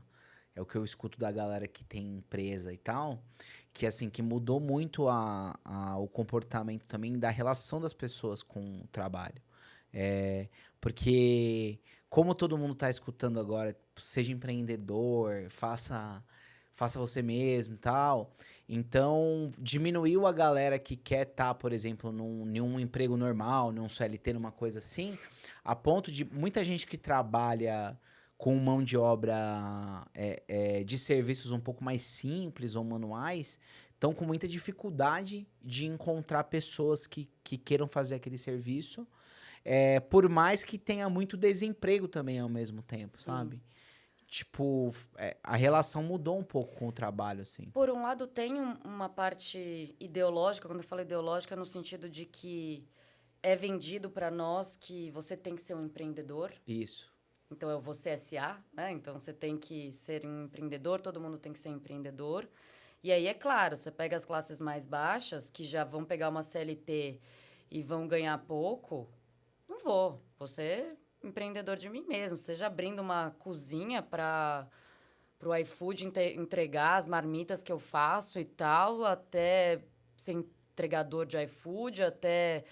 A: galera que tem empresa e tal, que assim, que mudou muito o comportamento também da relação das pessoas com o trabalho. Porque como todo mundo está escutando agora, seja empreendedor, faça você mesmo e tal. Então, diminuiu a galera que quer estar, por exemplo, num emprego normal, num CLT, numa coisa assim, a ponto de muita gente que trabalha com mão de obra de serviços um pouco mais simples ou manuais, estão com muita dificuldade de encontrar pessoas que queiram fazer aquele serviço, por mais que tenha muito desemprego também ao mesmo tempo, sabe? tipo, a relação mudou um pouco com o trabalho, assim.
B: Por um lado, tem uma parte ideológica, quando eu falo ideológica, no sentido de que é vendido para nós que você tem que ser um empreendedor.
A: Isso.
B: Então, é o Você S.A., né? Então, você tem que ser um empreendedor, todo mundo tem que ser um empreendedor. E aí, é claro, você pega as classes mais baixas, que já vão pegar uma CLT e vão ganhar pouco, não vou. Você é empreendedor de mim mesmo, seja abrindo uma cozinha para o iFood entregar as marmitas que eu faço e tal, até ser entregador de iFood, até,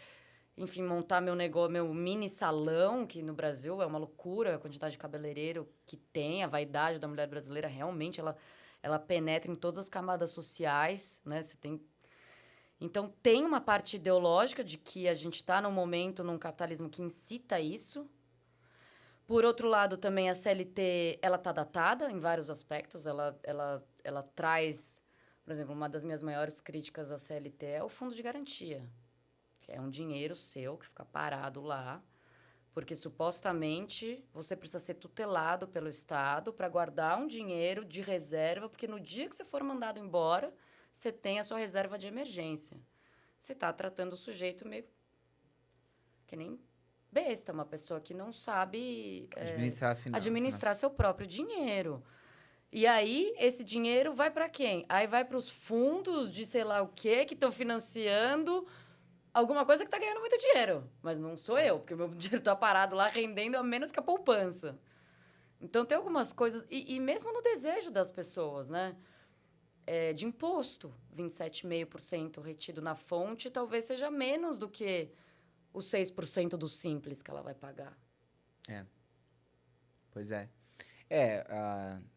B: enfim, montar meu negócio, meu mini salão, que no Brasil é uma loucura a quantidade de cabeleireiro que tem, a vaidade da mulher brasileira realmente, ela penetra em todas as camadas sociais, né? Você tem... Então, tem uma parte ideológica de que a gente está num momento, num capitalismo que incita isso. Por outro lado, também a CLT, ela está datada em vários aspectos. Ela traz, por exemplo, uma das minhas maiores críticas à CLT é o fundo de garantia, que é um dinheiro seu que fica parado lá, porque supostamente você precisa ser tutelado pelo Estado para guardar um dinheiro de reserva, porque no dia que você for mandado embora, você tem a sua reserva de emergência. Você está tratando o sujeito meio que nem besta, uma pessoa que não sabe administrar seu próprio dinheiro. E aí, esse dinheiro vai para quem? Aí vai para os fundos de sei lá o quê, que estão financiando alguma coisa que está ganhando muito dinheiro. Mas não sou eu, porque o meu dinheiro está parado lá rendendo a menos que a poupança. Então, tem algumas coisas... E mesmo no desejo das pessoas, né? De imposto, 27,5% retido na fonte, talvez seja menos do que os 6% do Simples que ela vai pagar.
A: Pois é.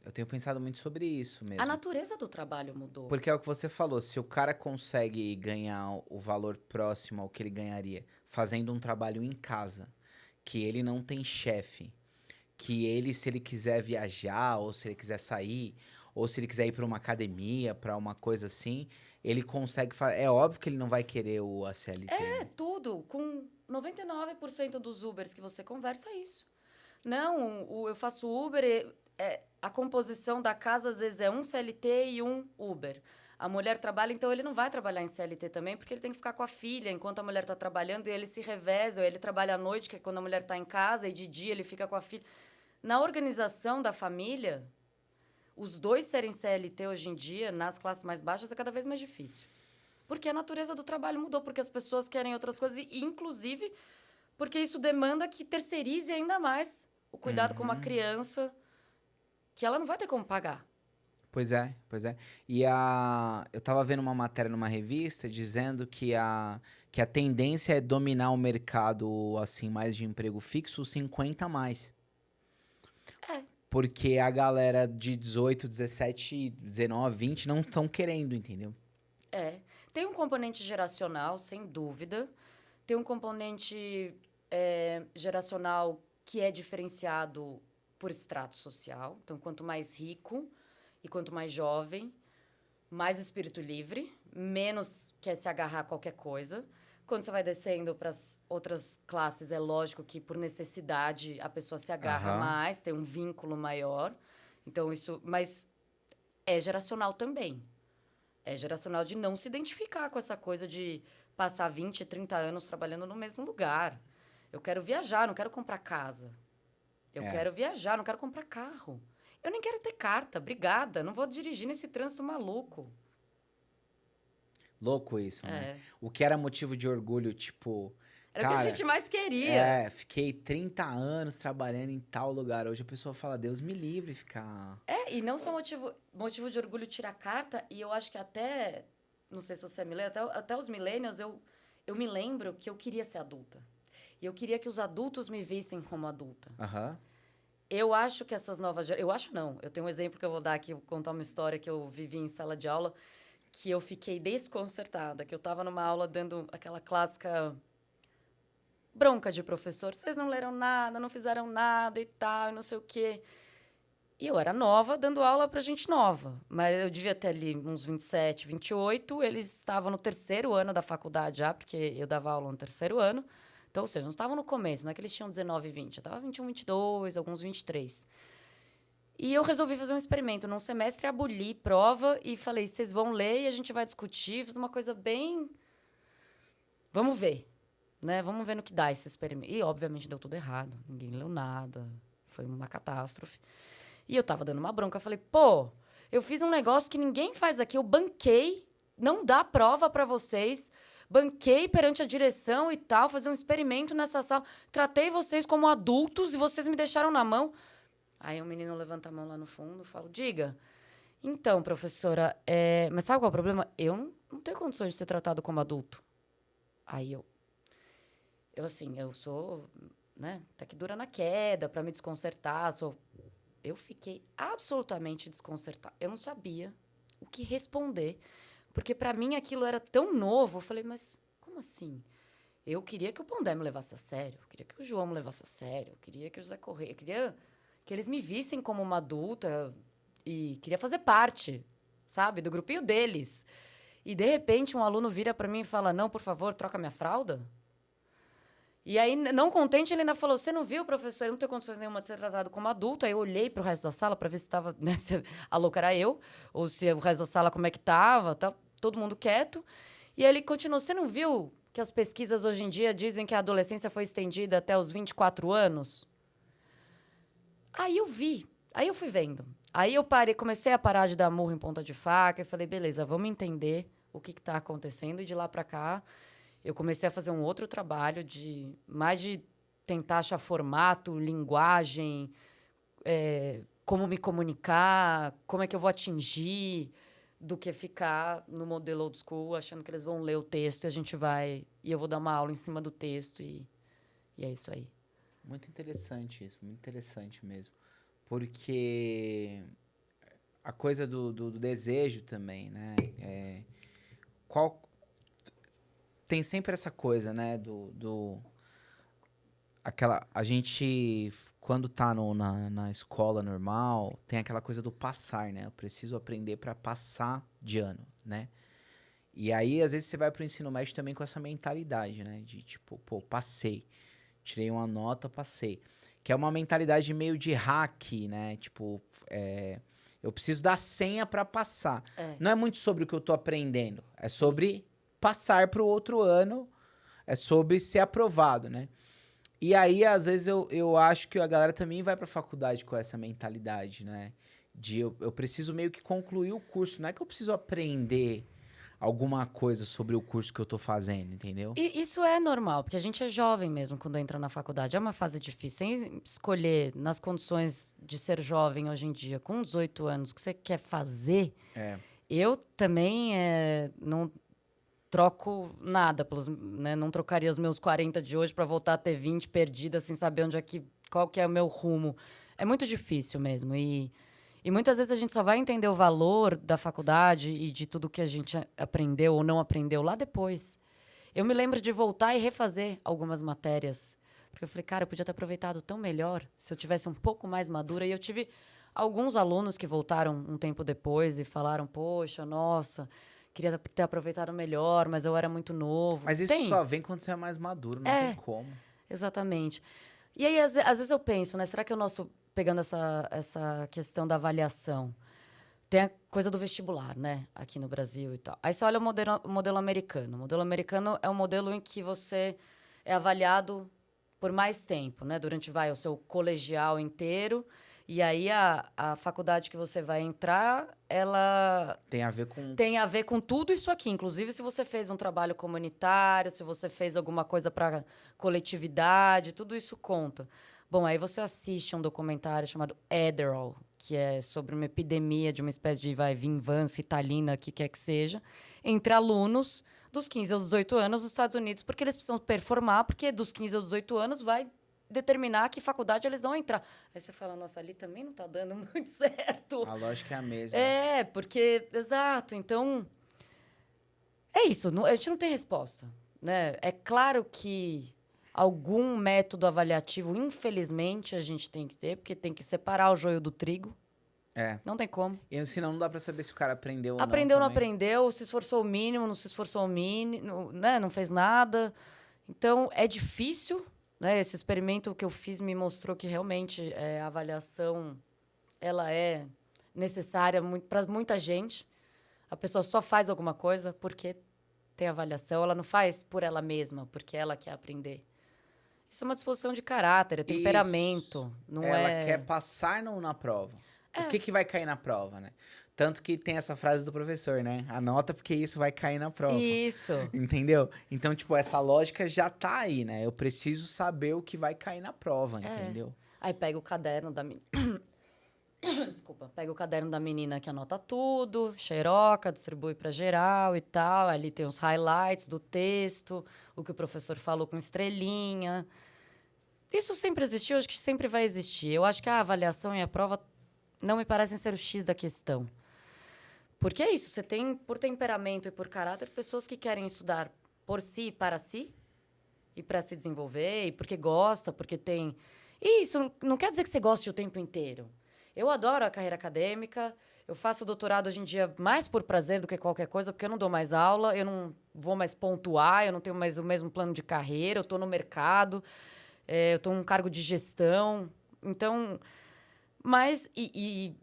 A: Eu tenho pensado muito sobre isso mesmo.
B: A natureza do trabalho mudou.
A: Porque é o que você falou, se o cara consegue ganhar o valor próximo ao que ele ganharia fazendo um trabalho em casa, que ele não tem chefe, que ele, se ele quiser viajar, ou se ele quiser sair, ou se ele quiser ir para uma academia, para uma coisa assim, ele consegue fazer. É óbvio que ele não vai querer o ACLT.
B: Tudo. Com 99% dos Ubers que você conversa, é isso. Não, eu faço Uber, a composição da casa às vezes é um CLT e um Uber. A mulher trabalha, então ele não vai trabalhar em CLT também, porque ele tem que ficar com a filha enquanto a mulher está trabalhando, e ele se reveza, ou ele trabalha à noite, que é quando a mulher está em casa, e de dia ele fica com a filha. Na organização da família, os dois serem CLT hoje em dia, nas classes mais baixas, é cada vez mais difícil. Porque a natureza do trabalho mudou, porque as pessoas querem outras coisas, e inclusive porque isso demanda que terceirize ainda mais o cuidado com uma criança que ela não vai ter como pagar.
A: Pois é. E eu tava vendo uma matéria numa revista dizendo que a tendência é dominar o mercado, assim, mais de emprego fixo, os 50 a mais. Porque a galera de 18, 17, 19, 20 não estão querendo, entendeu?
B: Tem um componente geracional, sem dúvida. Tem um componente geracional que é diferenciado por extrato social. Então, quanto mais rico e quanto mais jovem, mais espírito livre, menos quer se agarrar a qualquer coisa. Quando você vai descendo para as outras classes, é lógico que, por necessidade, a pessoa se agarra mais, tem um vínculo maior. Então, isso... Mas é geracional também. É geracional de não se identificar com essa coisa de passar 20, 30 anos trabalhando no mesmo lugar. Eu quero viajar, não quero comprar casa. Eu quero viajar, não quero comprar carro. Eu nem quero ter carta, obrigada. Não vou dirigir nesse trânsito maluco.
A: Louco isso, né? O que era motivo de orgulho, tipo...
B: Era o que a gente mais queria.
A: Fiquei 30 anos trabalhando em tal lugar. Hoje a pessoa fala, Deus me livre ficar...
B: E não só motivo de orgulho tirar carta, e eu acho que até... Não sei se você é millennial, até os millennials, eu me lembro que eu queria ser adulta. E eu queria que os adultos me vissem como adulta. Eu acho que essas novas... Eu acho não. Eu tenho um exemplo que eu vou dar aqui, vou contar uma história que eu vivi em sala de aula, que eu fiquei desconcertada, que eu estava numa aula dando aquela clássica bronca de professor. Vocês não leram nada, não fizeram nada e tal, e não sei o quê. E eu era nova, dando aula para gente nova. Mas eu devia ter ali uns 27, 28. Eles estavam no terceiro ano da faculdade já, porque eu dava aula no terceiro ano. Então, ou seja, não estavam no começo, não é que eles tinham 19 e 20. Eu estava 21, 22, alguns 23. E eu resolvi fazer um experimento. Num semestre, aboli prova e falei, vocês vão ler e a gente vai discutir. Fiz uma coisa bem... Vamos ver, né? Vamos ver no que dá esse experimento. E, obviamente, deu tudo errado. Ninguém leu nada. Foi uma catástrofe. E eu tava dando uma bronca. Eu falei, pô, eu fiz um negócio que ninguém faz aqui. Eu banquei, não dá prova para vocês. Banquei perante a direção e tal, fazer um experimento nessa sala. Tratei vocês como adultos e vocês me deixaram na mão. Aí o menino levanta a mão lá no fundo e fala, diga, então, professora, mas sabe qual é o problema? Eu não tenho condições de ser tratado como adulto. Aí eu sou, né, até que dura na queda, para me desconcertar, Eu fiquei absolutamente desconcertada. Eu não sabia o que responder, porque para mim aquilo era tão novo. Eu falei, mas como assim? Eu queria que o Pondé me levasse a sério, eu queria que o João me levasse a sério, eu queria que o José Correia, eu queria que eles me vissem como uma adulta e queria fazer parte, sabe, do grupinho deles. E, de repente, um aluno vira para mim e fala, não, por favor, troca minha fralda. E aí, não contente, ele ainda falou, você não viu, professor? Eu não tenho condições nenhuma de ser tratado como adulto. Aí eu olhei para o resto da sala para ver se estava, né, se a louca era eu, ou se o resto da sala como é que estava, tá, todo mundo quieto. E aí ele continuou, você não viu que as pesquisas hoje em dia dizem que a adolescência foi estendida até os 24 anos? Aí eu vi, aí eu fui vendo. Aí eu comecei a parar de dar murro em ponta de faca e falei, beleza, vamos entender o que está acontecendo. E de lá para cá, eu comecei a fazer um outro trabalho mais de tentar achar formato, linguagem, como me comunicar, como é que eu vou atingir, do que ficar no modelo old school, achando que eles vão ler o texto e eu vou dar uma aula em cima do texto e é isso aí.
A: Muito interessante isso, muito interessante mesmo. Porque a coisa do desejo também, né? Tem sempre essa coisa, né? A gente, quando tá na escola normal, tem aquela coisa do passar, né? Eu preciso aprender para passar de ano, né? E aí, às vezes, você vai pro ensino médio também com essa mentalidade, né? De tipo, pô, passei. Tirei uma nota, passei. Que é uma mentalidade meio de hack, né? Tipo, eu preciso da senha para passar. Não é muito sobre o que eu tô aprendendo. É sobre passar pro outro ano. É sobre ser aprovado, né? E aí, às vezes, eu acho que a galera também vai pra faculdade com essa mentalidade, né? De eu preciso meio que concluir o curso. Não é que eu preciso aprender alguma coisa sobre o curso que eu tô fazendo, entendeu?
B: E isso é normal, porque a gente é jovem mesmo quando entra na faculdade. É uma fase difícil. Sem escolher, nas condições de ser jovem hoje em dia, com 18 anos, o que você quer fazer, eu também não troco nada pelos, né? Não trocaria os meus 40 de hoje para voltar a ter 20 perdida, sem saber qual que é o meu rumo. É muito difícil mesmo. E muitas vezes a gente só vai entender o valor da faculdade e de tudo que a gente aprendeu ou não aprendeu lá depois. Eu me lembro de voltar e refazer algumas matérias. Porque eu falei, cara, eu podia ter aproveitado tão melhor se eu tivesse um pouco mais madura. E eu tive alguns alunos que voltaram um tempo depois e falaram, poxa, nossa, queria ter aproveitado melhor, mas eu era muito novo.
A: Mas isso só vem quando você é mais maduro, não tem como.
B: Exatamente. E aí, às vezes eu penso, né? Será que pegando essa questão da avaliação, tem a coisa do vestibular, né? Aqui no Brasil e tal. Aí você olha o modelo americano. O modelo americano é um modelo em que você é avaliado por mais tempo, né? Durante o seu colegial inteiro. E aí a faculdade que você vai entrar, ela
A: tem a ver
B: com tudo isso aqui. Inclusive, se você fez um trabalho comunitário, se você fez alguma coisa para coletividade, tudo isso conta. Bom, aí você assiste um documentário chamado Adderall, que é sobre uma epidemia de uma espécie de vingança italina, que quer que seja, entre alunos dos 15 aos 18 anos nos Estados Unidos, porque eles precisam performar, porque dos 15 aos 18 anos vai determinar que faculdade eles vão entrar. Aí você fala, nossa, ali também não tá dando muito certo.
A: A lógica é a mesma.
B: Porque... Exato. Então, é isso. A gente não tem resposta, né? É claro que algum método avaliativo, infelizmente, a gente tem que ter, porque tem que separar o joio do trigo. Não tem como.
A: E senão não dá pra saber se o cara aprendeu ou não.
B: Aprendeu ou não aprendeu, se esforçou o mínimo, não se esforçou o mínimo, né? Não fez nada. Então, é difícil, né? Esse experimento que eu fiz me mostrou que realmente a avaliação ela é necessária para muita gente. A pessoa só faz alguma coisa porque tem avaliação. Ela não faz por ela mesma, porque ela quer aprender. Isso é uma disposição de caráter, é temperamento.
A: Isso.
B: Não
A: Ela
B: é...
A: quer passar na prova. O
B: É.
A: que vai cair na prova, né? Tanto que tem essa frase do professor, né? Anota porque isso vai cair na prova.
B: Isso.
A: Entendeu? Então, tipo, essa lógica já tá aí, né? Eu preciso saber o que vai cair na prova, entendeu?
B: Aí pega o caderno da menina. Desculpa. Pega o caderno da menina que anota tudo, xeroca, distribui para geral e tal. Ali tem os highlights do texto, o que o professor falou com estrelinha. Isso sempre existiu, acho que sempre vai existir. Eu acho que a avaliação e a prova não me parecem ser o X da questão. Porque é isso, você tem, por temperamento e por caráter, pessoas que querem estudar por si e para si, e para se desenvolver, e porque gosta, porque tem... E isso não quer dizer que você goste o tempo inteiro. Eu adoro a carreira acadêmica, eu faço doutorado hoje em dia mais por prazer do que qualquer coisa, porque eu não dou mais aula, eu não vou mais pontuar, eu não tenho mais o mesmo plano de carreira, eu estou no mercado, eu estou num cargo de gestão. Então, mas... E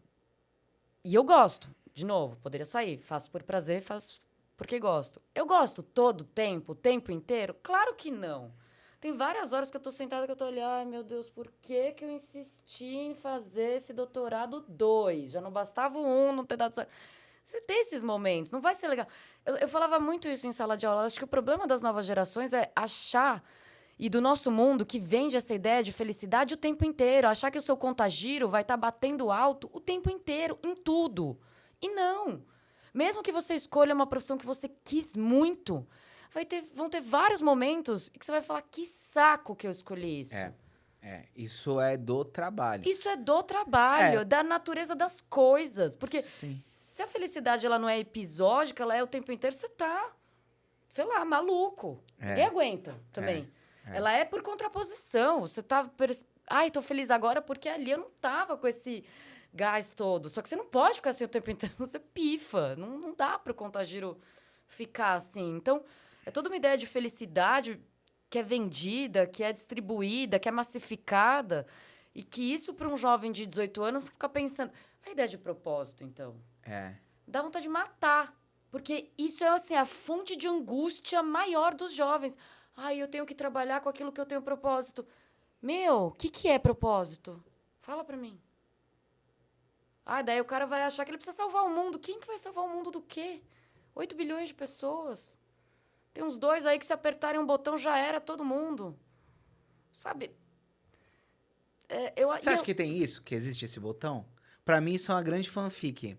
B: eu gosto, de novo, poderia sair, faço por prazer, faço porque gosto. Eu gosto todo o tempo inteiro? Claro que não. Tem várias horas que eu tô sentada que eu tô olhando, ai, meu Deus, por que eu insisti em fazer esse doutorado 2? Já não bastava o 1, não ter dado certo. Você tem esses momentos, não vai ser legal. Eu falava muito isso em sala de aula. Acho que o problema das novas gerações é achar, e do nosso mundo, que vende essa ideia de felicidade o tempo inteiro. Achar que o seu contagiro vai estar batendo alto o tempo inteiro, em tudo. E não. Mesmo que você escolha uma profissão que você quis muito... vão ter vários momentos que você vai falar, que saco que eu escolhi isso.
A: Isso é do trabalho.
B: Isso é do trabalho, da natureza das coisas. Porque
A: Sim.
B: se a felicidade ela não é episódica, ela é o tempo inteiro, você tá, sei lá, maluco. Ninguém aguenta também. Ela é por contraposição. Você tá... Ai, tô feliz agora porque ali eu não tava com esse gás todo. Só que você não pode ficar assim o tempo inteiro, senão você pifa. Não dá pro contagiro ficar assim. Então... é toda uma ideia de felicidade que é vendida, que é distribuída, que é massificada. E que isso, para um jovem de 18 anos, fica pensando... a ideia de propósito, então? Dá vontade de matar. Porque isso é, assim, a fonte de angústia maior dos jovens. Ai, eu tenho que trabalhar com aquilo que eu tenho propósito. Meu, o que é propósito? Fala pra mim. Daí o cara vai achar que ele precisa salvar o mundo. Quem que vai salvar o mundo do quê? 8 bilhões de pessoas... tem uns 2 aí que se apertarem um botão já era todo mundo. Sabe?
A: Você acha que tem isso? Que existe esse botão? Pra mim, isso é uma grande fanfic.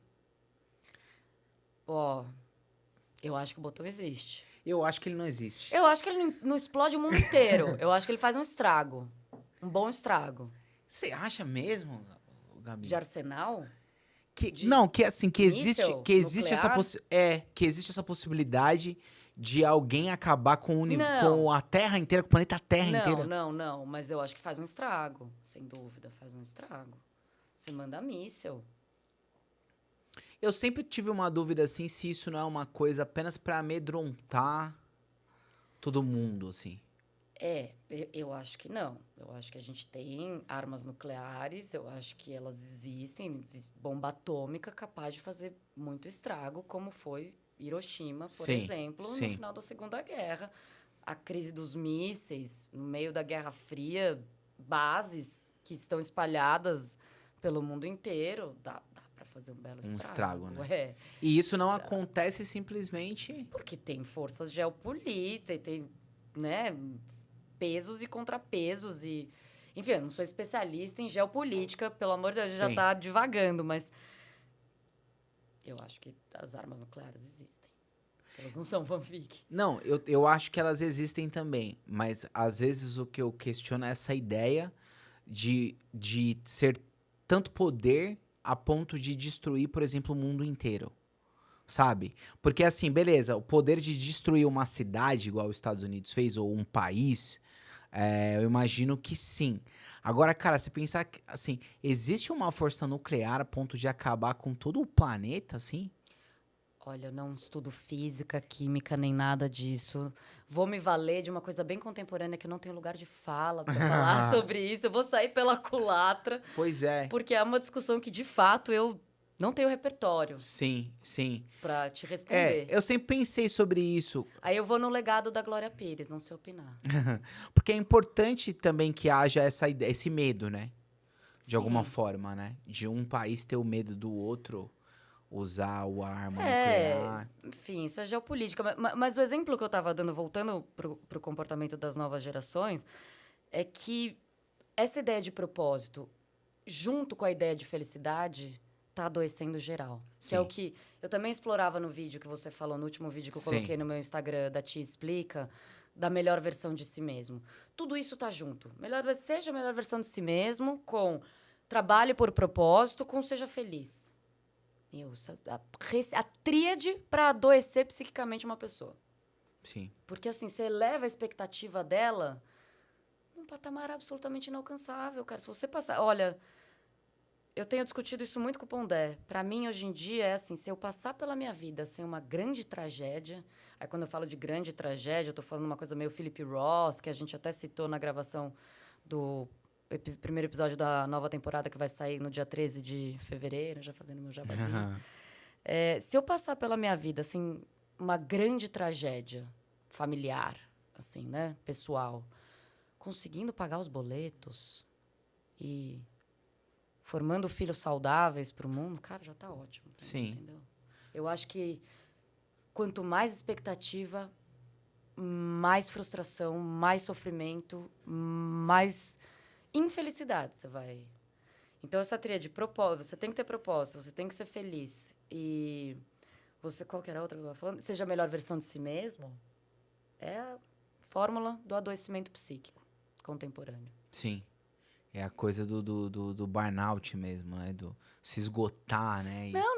B: Eu acho que o botão existe.
A: Eu acho que ele não existe.
B: Eu acho que ele não explode o mundo inteiro. Eu acho que ele faz um estrago. Um bom estrago.
A: Você acha mesmo, Gabi?
B: De arsenal?
A: Não, que assim, que existe
B: nuclear?
A: que existe essa possibilidade de alguém acabar com a Terra inteira, com o planeta Terra inteira.
B: Não. Mas eu acho que faz um estrago. Sem dúvida, faz um estrago. Você manda míssil.
A: Eu sempre tive uma dúvida, assim, se isso não é uma coisa apenas pra amedrontar todo mundo, assim.
B: Eu acho que não. Eu acho que a gente tem armas nucleares, eu acho que elas existem. Existe bomba atômica capaz de fazer muito estrago, como foi Hiroshima, por exemplo, no final da Segunda Guerra. A crise dos mísseis, no meio da Guerra Fria, bases que estão espalhadas pelo mundo inteiro, dá para fazer um belo estrago.
A: Um estrago, né? E isso não acontece simplesmente...
B: porque tem forças geopolíticas, tem, né, pesos e contrapesos e... enfim, eu não sou especialista em geopolítica, pelo amor de Deus, já está divagando, mas... eu acho que as armas nucleares existem. Elas não são fanfic.
A: Não, eu acho que elas existem também. Mas, às vezes, o que eu questiono é essa ideia de ser tanto poder a ponto de destruir, por exemplo, o mundo inteiro. Sabe? Porque, assim, beleza, o poder de destruir uma cidade, igual os Estados Unidos fez, ou um país, eu imagino que sim. Agora, cara, se pensar que, assim, existe uma força nuclear a ponto de acabar com todo o planeta, assim?
B: Olha, eu não estudo física, química, nem nada disso. Vou me valer de uma coisa bem contemporânea que eu não tenho lugar de fala para falar sobre isso. Eu vou sair pela culatra,
A: Pois é.
B: porque é uma discussão que, de fato, eu não tenho repertório
A: Sim, sim.
B: para te responder.
A: Eu sempre pensei sobre isso.
B: Aí eu vou no legado da Glória Pires, não sei opinar.
A: Porque é importante também que haja essa ideia, esse medo, né? De alguma
B: Sim.
A: forma, né? De um país ter o medo do outro usar a arma nuclear.
B: Enfim, isso é geopolítica. Mas o exemplo que eu estava dando, voltando pro comportamento das novas gerações, é que essa ideia de propósito, junto com a ideia de felicidade, tá adoecendo geral. Que é o
A: Sim.
B: que eu também explorava no vídeo que você falou, no último vídeo que eu
A: Sim.
B: coloquei no meu Instagram, da Tia Explica, da melhor versão de si mesmo. Tudo isso tá junto. Seja a melhor versão de si mesmo, com trabalhe por propósito, com seja feliz. A tríade para adoecer psiquicamente uma pessoa.
A: Sim.
B: Porque, assim, você eleva a expectativa dela num patamar absolutamente inalcançável, cara. Se você passar... Olha, eu tenho discutido isso muito com o Pondé. Para mim, hoje em dia, é assim, se eu passar pela minha vida sem uma grande tragédia... Aí, quando eu falo de grande tragédia, eu tô falando uma coisa meio Philip Roth, que a gente até citou na gravação do primeiro episódio da nova temporada, que vai sair no dia 13 de fevereiro, já fazendo meu jabazinho. Se eu passar pela minha vida, assim, uma grande tragédia familiar, assim, né, pessoal, conseguindo pagar os boletos e formando filhos saudáveis para o mundo, cara, já tá ótimo.
A: Sim.
B: Entendeu? Eu acho que quanto mais expectativa, mais frustração, mais sofrimento, mais infelicidade você vai... Então, essa tríade de propósito, você tem que ter propósito, você tem que ser feliz. E você, qual que era a outra que eu estava falando? Seja a melhor versão de si mesmo, é a fórmula do adoecimento psíquico contemporâneo.
A: Sim. É a coisa do burnout mesmo, né? Do se esgotar, né?
B: Não.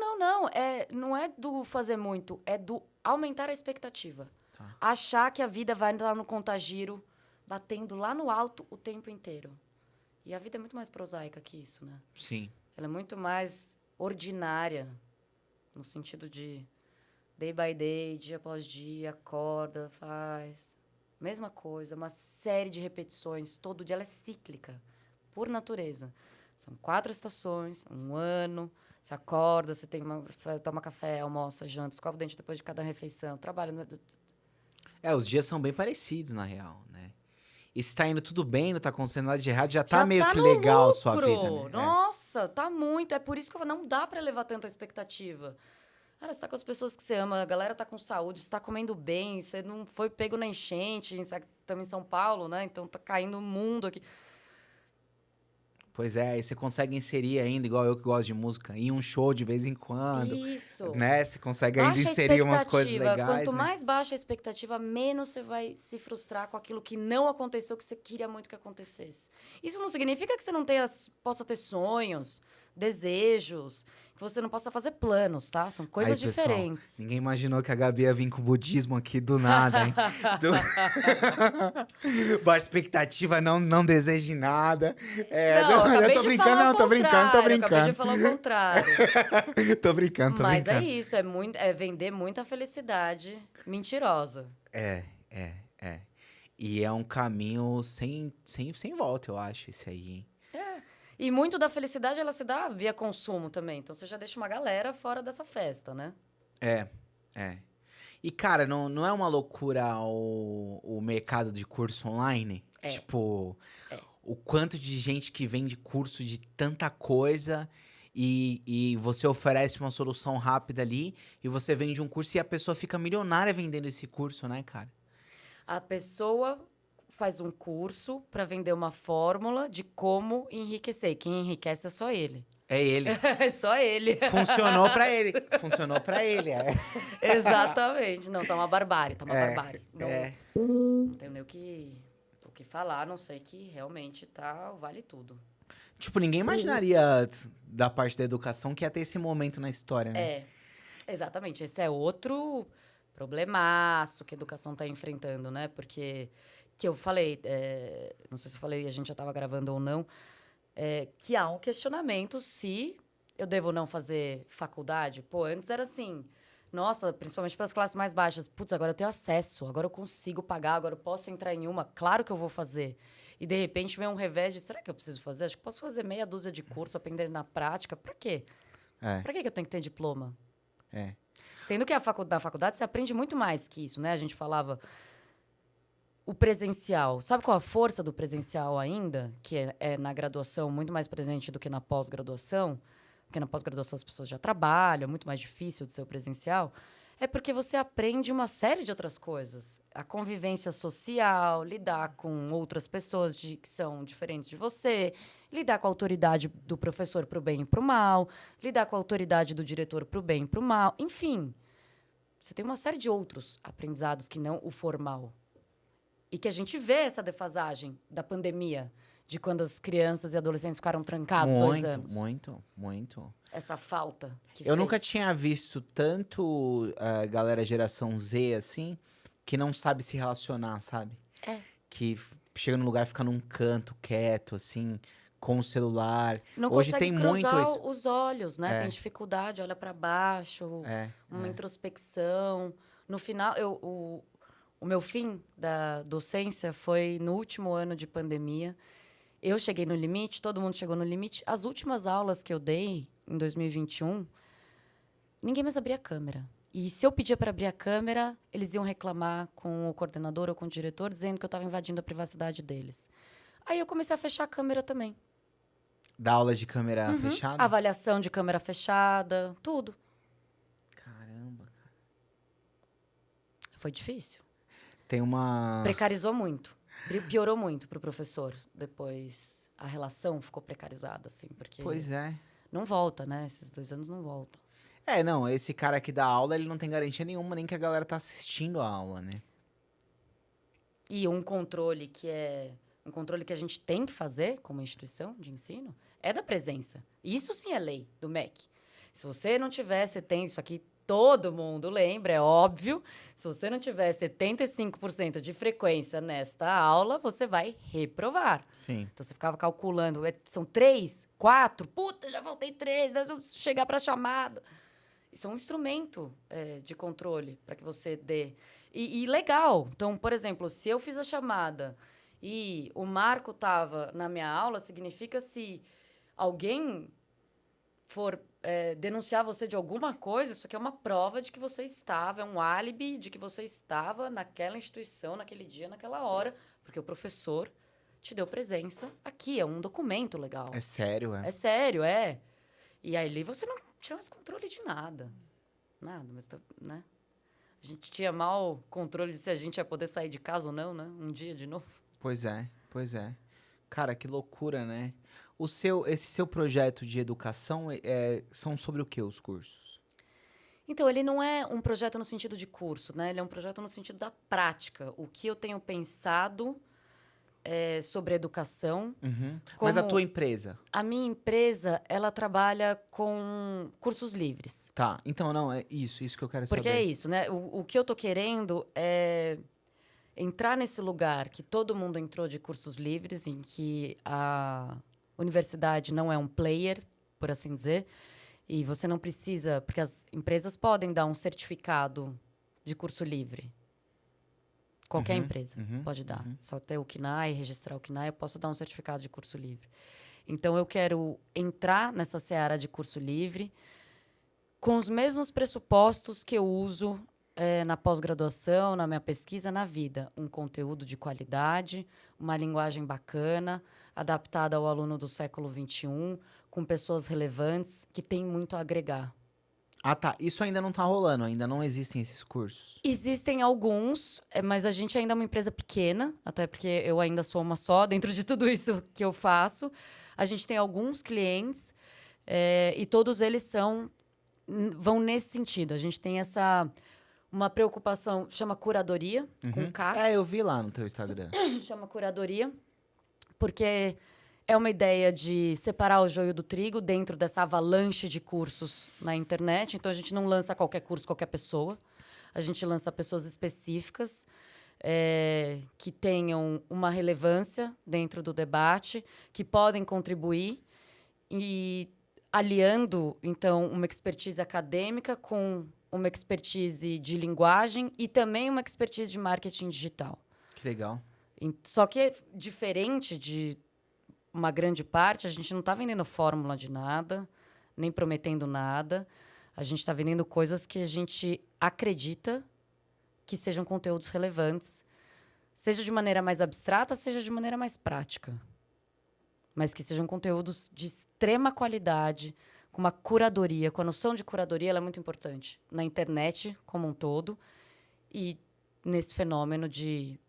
B: Não é do fazer muito, é do aumentar a expectativa.
A: Tá.
B: Achar que a vida vai lá no contagiro, batendo lá no alto o tempo inteiro. E a vida é muito mais prosaica que isso, né?
A: Sim.
B: Ela é muito mais ordinária, no sentido de day by day, dia após dia, acorda, faz. Mesma coisa, uma série de repetições, todo dia ela é cíclica, por natureza. São 4 estações, 1 ano, você acorda, você toma café, almoça, janta, escova o dente depois de cada refeição, trabalha...
A: Os dias são bem parecidos, na real, né? E se tá indo tudo bem, não tá acontecendo nada de errado, já tá meio que legal a sua vida, né?
B: Nossa, tá muito. É por isso que não dá pra elevar tanta expectativa. Cara, você tá com as pessoas que você ama, a galera tá com saúde, você tá comendo bem, você não foi pego na enchente, estamos em São Paulo, né? Então tá caindo o mundo aqui.
A: Pois é, aí você consegue inserir ainda, igual eu que gosto de música, em um show de vez em quando.
B: Isso.
A: Né? Você consegue ainda inserir umas coisas legais.
B: Quanto
A: né?
B: mais baixa a expectativa, menos você vai se frustrar com aquilo que não aconteceu, que você queria muito que acontecesse. Isso não significa que você não possa ter sonhos, desejos, que você não possa fazer planos, tá? São coisas diferentes.
A: Pessoal, ninguém imaginou que a Gabi ia vir com o budismo aqui do nada, hein? Baixa expectativa, não deseje nada.
B: Eu tô brincando,
A: tô brincando.
B: Acabei de falar o contrário.
A: Tô brincando.
B: Mas é isso, é vender muita felicidade mentirosa.
A: É. E é um caminho sem volta, eu acho, esse aí, hein?
B: E muito da felicidade, ela se dá via consumo também. Então, você já deixa uma galera fora dessa festa, né?
A: É. E, cara, não é uma loucura o mercado de curso online? Tipo, o quanto de gente que vende curso de tanta coisa e você oferece uma solução rápida ali e você vende um curso e a pessoa fica milionária vendendo esse curso, né, cara?
B: A pessoa faz um curso para vender uma fórmula de como enriquecer. E quem enriquece é só ele.
A: É ele.
B: É só ele.
A: Funcionou pra ele.
B: Exatamente. Não, tá uma barbárie, barbárie. Não tenho nem o que falar, a não sei que realmente vale tudo.
A: Tipo, ninguém imaginaria da parte da educação que ia ter esse momento na história, né?
B: Exatamente. Esse é outro problemaço que a educação tá enfrentando, né? Porque... que eu falei, não sei se eu falei, a gente já estava gravando ou não, que há um questionamento se eu devo ou não fazer faculdade. Pô, antes era assim, Nossa, principalmente para as classes mais baixas. Putz, agora eu tenho acesso, agora eu consigo pagar, agora eu posso entrar em uma. Claro que eu vou fazer. E, de repente, vem um revés de, será que eu preciso fazer? Acho que posso fazer meia dúzia de curso, aprender na prática. Para quê?
A: É,
B: Para que eu tenho que ter diploma?
A: é.
B: Sendo que na faculdade você aprende muito mais que isso, né? A gente falava o presencial. Sabe qual a força do presencial ainda? Que é na graduação muito mais presente do que na pós-graduação. Porque na pós-graduação as pessoas já trabalham, é muito mais difícil de ser o presencial. É porque você aprende uma série de outras coisas. A convivência social, lidar com outras pessoas que são diferentes de você, lidar com a autoridade do professor para o bem e para o mal, lidar com a autoridade do diretor para o bem e para o mal. Enfim, você tem uma série de outros aprendizados que não o formal. E que a gente vê essa defasagem da pandemia, de quando as crianças e adolescentes ficaram trancados 2 anos.
A: Muito.
B: Essa falta que
A: Eu nunca
B: fez.
A: tinha visto tanto galera geração Z, assim, que não sabe se relacionar, sabe?
B: É.
A: Que chega no lugar e fica num canto, quieto, assim, com o celular.
B: Não
A: Hoje
B: consegue
A: tem muito
B: cruzar
A: isso.
B: os olhos, né?
A: É.
B: Tem dificuldade, olha para baixo, uma introspecção. No final, o meu fim da docência foi no último ano de pandemia. Eu cheguei no limite, todo mundo chegou no limite. As últimas aulas que eu dei, em 2021, ninguém mais abria a câmera. E se eu pedia para abrir a câmera, eles iam reclamar com o coordenador ou com o diretor, dizendo que eu estava invadindo a privacidade deles. Aí eu comecei a fechar a câmera também.
A: Dá aula de câmera fechada?
B: Avaliação de câmera fechada, tudo.
A: Caramba, cara.
B: Foi difícil.
A: Tem uma...
B: Precarizou muito. Piorou muito pro professor. Depois a relação ficou precarizada, assim, porque
A: Pois é.
B: não volta, né? Esses 2 anos não voltam.
A: Não, esse cara que dá aula, ele não tem garantia nenhuma, nem que a galera tá assistindo a aula, né?
B: E um controle que a gente tem que fazer como instituição de ensino é da presença. Isso sim é lei do MEC. Se você não tiver, você tem isso aqui, todo mundo lembra, é óbvio. Se você não tiver 75% de frequência nesta aula, você vai reprovar.
A: Sim.
B: Então você ficava calculando, são 3, 4, puta, já faltei 3, vamos chegar para a chamada. Isso é um instrumento de controle para que você dê. E legal. Então, por exemplo, se eu fiz a chamada e o Marco estava na minha aula, significa se alguém for denunciar você de alguma coisa, isso aqui é uma prova de que você estava, é um álibi de que você estava naquela instituição, naquele dia, naquela hora, porque o professor te deu presença aqui, é um documento legal.
A: É sério,
B: É sério, é. E aí você não tinha mais controle de nada. Nada, mas, né? A gente tinha mal controle de se a gente ia poder sair de casa ou não, né? Um dia de novo.
A: Pois é. Cara, que loucura, né? Esse seu projeto de educação são sobre o que os cursos?
B: Então, ele não é um projeto no sentido de curso, né? Ele é um projeto no sentido da prática. O que eu tenho pensado sobre educação.
A: Uhum. Mas a tua empresa?
B: A minha empresa, ela trabalha com cursos livres.
A: Tá, então não, é isso que eu quero saber.
B: Porque é isso, né? O que eu tô querendo é entrar nesse lugar que todo mundo entrou de cursos livres, em que a universidade não é um player, por assim dizer, e você não precisa... Porque as empresas podem dar um certificado de curso livre. Qualquer empresa pode dar. Só ter o CNAE, registrar o CNAE, eu posso dar um certificado de curso livre. Então, eu quero entrar nessa seara de curso livre com os mesmos pressupostos que eu uso na pós-graduação, na minha pesquisa, na vida. Um conteúdo de qualidade, uma linguagem bacana, adaptada ao aluno do século XXI, com pessoas relevantes que têm muito a agregar.
A: Ah, tá. Isso ainda não tá rolando, ainda não existem esses cursos.
B: Existem alguns, mas a gente ainda é uma empresa pequena, até porque eu ainda sou uma só dentro de tudo isso que eu faço. A gente tem alguns clientes e todos eles vão nesse sentido. A gente tem uma preocupação, chama curadoria, com K.
A: Eu vi lá no teu Instagram.
B: Chama curadoria, porque é uma ideia de separar o joio do trigo dentro dessa avalanche de cursos na internet. Então, a gente não lança qualquer curso, qualquer pessoa. A gente lança pessoas específicas que tenham uma relevância dentro do debate, que podem contribuir e aliando, então, uma expertise acadêmica com uma expertise de linguagem e também uma expertise de marketing digital.
A: Que legal.
B: Só que, diferente de uma grande parte, a gente não está vendendo fórmula de nada, nem prometendo nada. A gente está vendendo coisas que a gente acredita que sejam conteúdos relevantes, seja de maneira mais abstrata, seja de maneira mais prática. Mas que sejam conteúdos de extrema qualidade, com uma curadoria, com a noção de curadoria, ela é muito importante na internet como um todo e nesse fenômeno de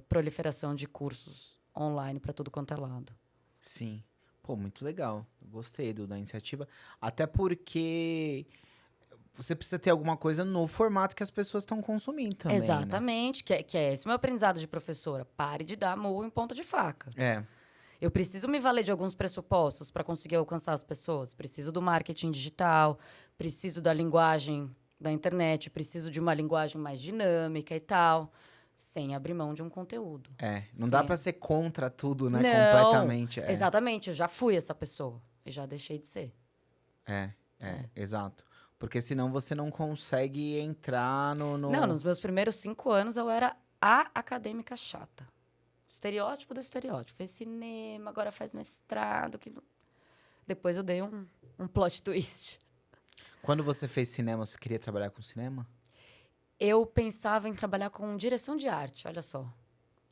B: proliferação de cursos online para tudo quanto é lado.
A: Sim. Pô, muito legal. Gostei da iniciativa. Até porque você precisa ter alguma coisa no formato que as pessoas estão consumindo também,
B: Exatamente,
A: né?
B: que é esse meu aprendizado de professora. Pare de dar murro em ponta de faca.
A: É.
B: Eu preciso me valer de alguns pressupostos para conseguir alcançar as pessoas. Preciso do marketing digital, preciso da linguagem da internet, preciso de uma linguagem mais dinâmica e tal, sem abrir mão de um conteúdo.
A: Não dá pra ser contra tudo, né?
B: Não,
A: Completamente.
B: exatamente. Eu já fui essa pessoa e já deixei de ser.
A: Exato. Porque senão você não consegue entrar no...
B: Não, nos meus primeiros 5 anos eu era a acadêmica chata. Estereótipo do estereótipo. Fez cinema, agora faz mestrado. Depois eu dei um plot twist.
A: Quando você fez cinema, você queria trabalhar com cinema?
B: Eu pensava em trabalhar com direção de arte, olha só.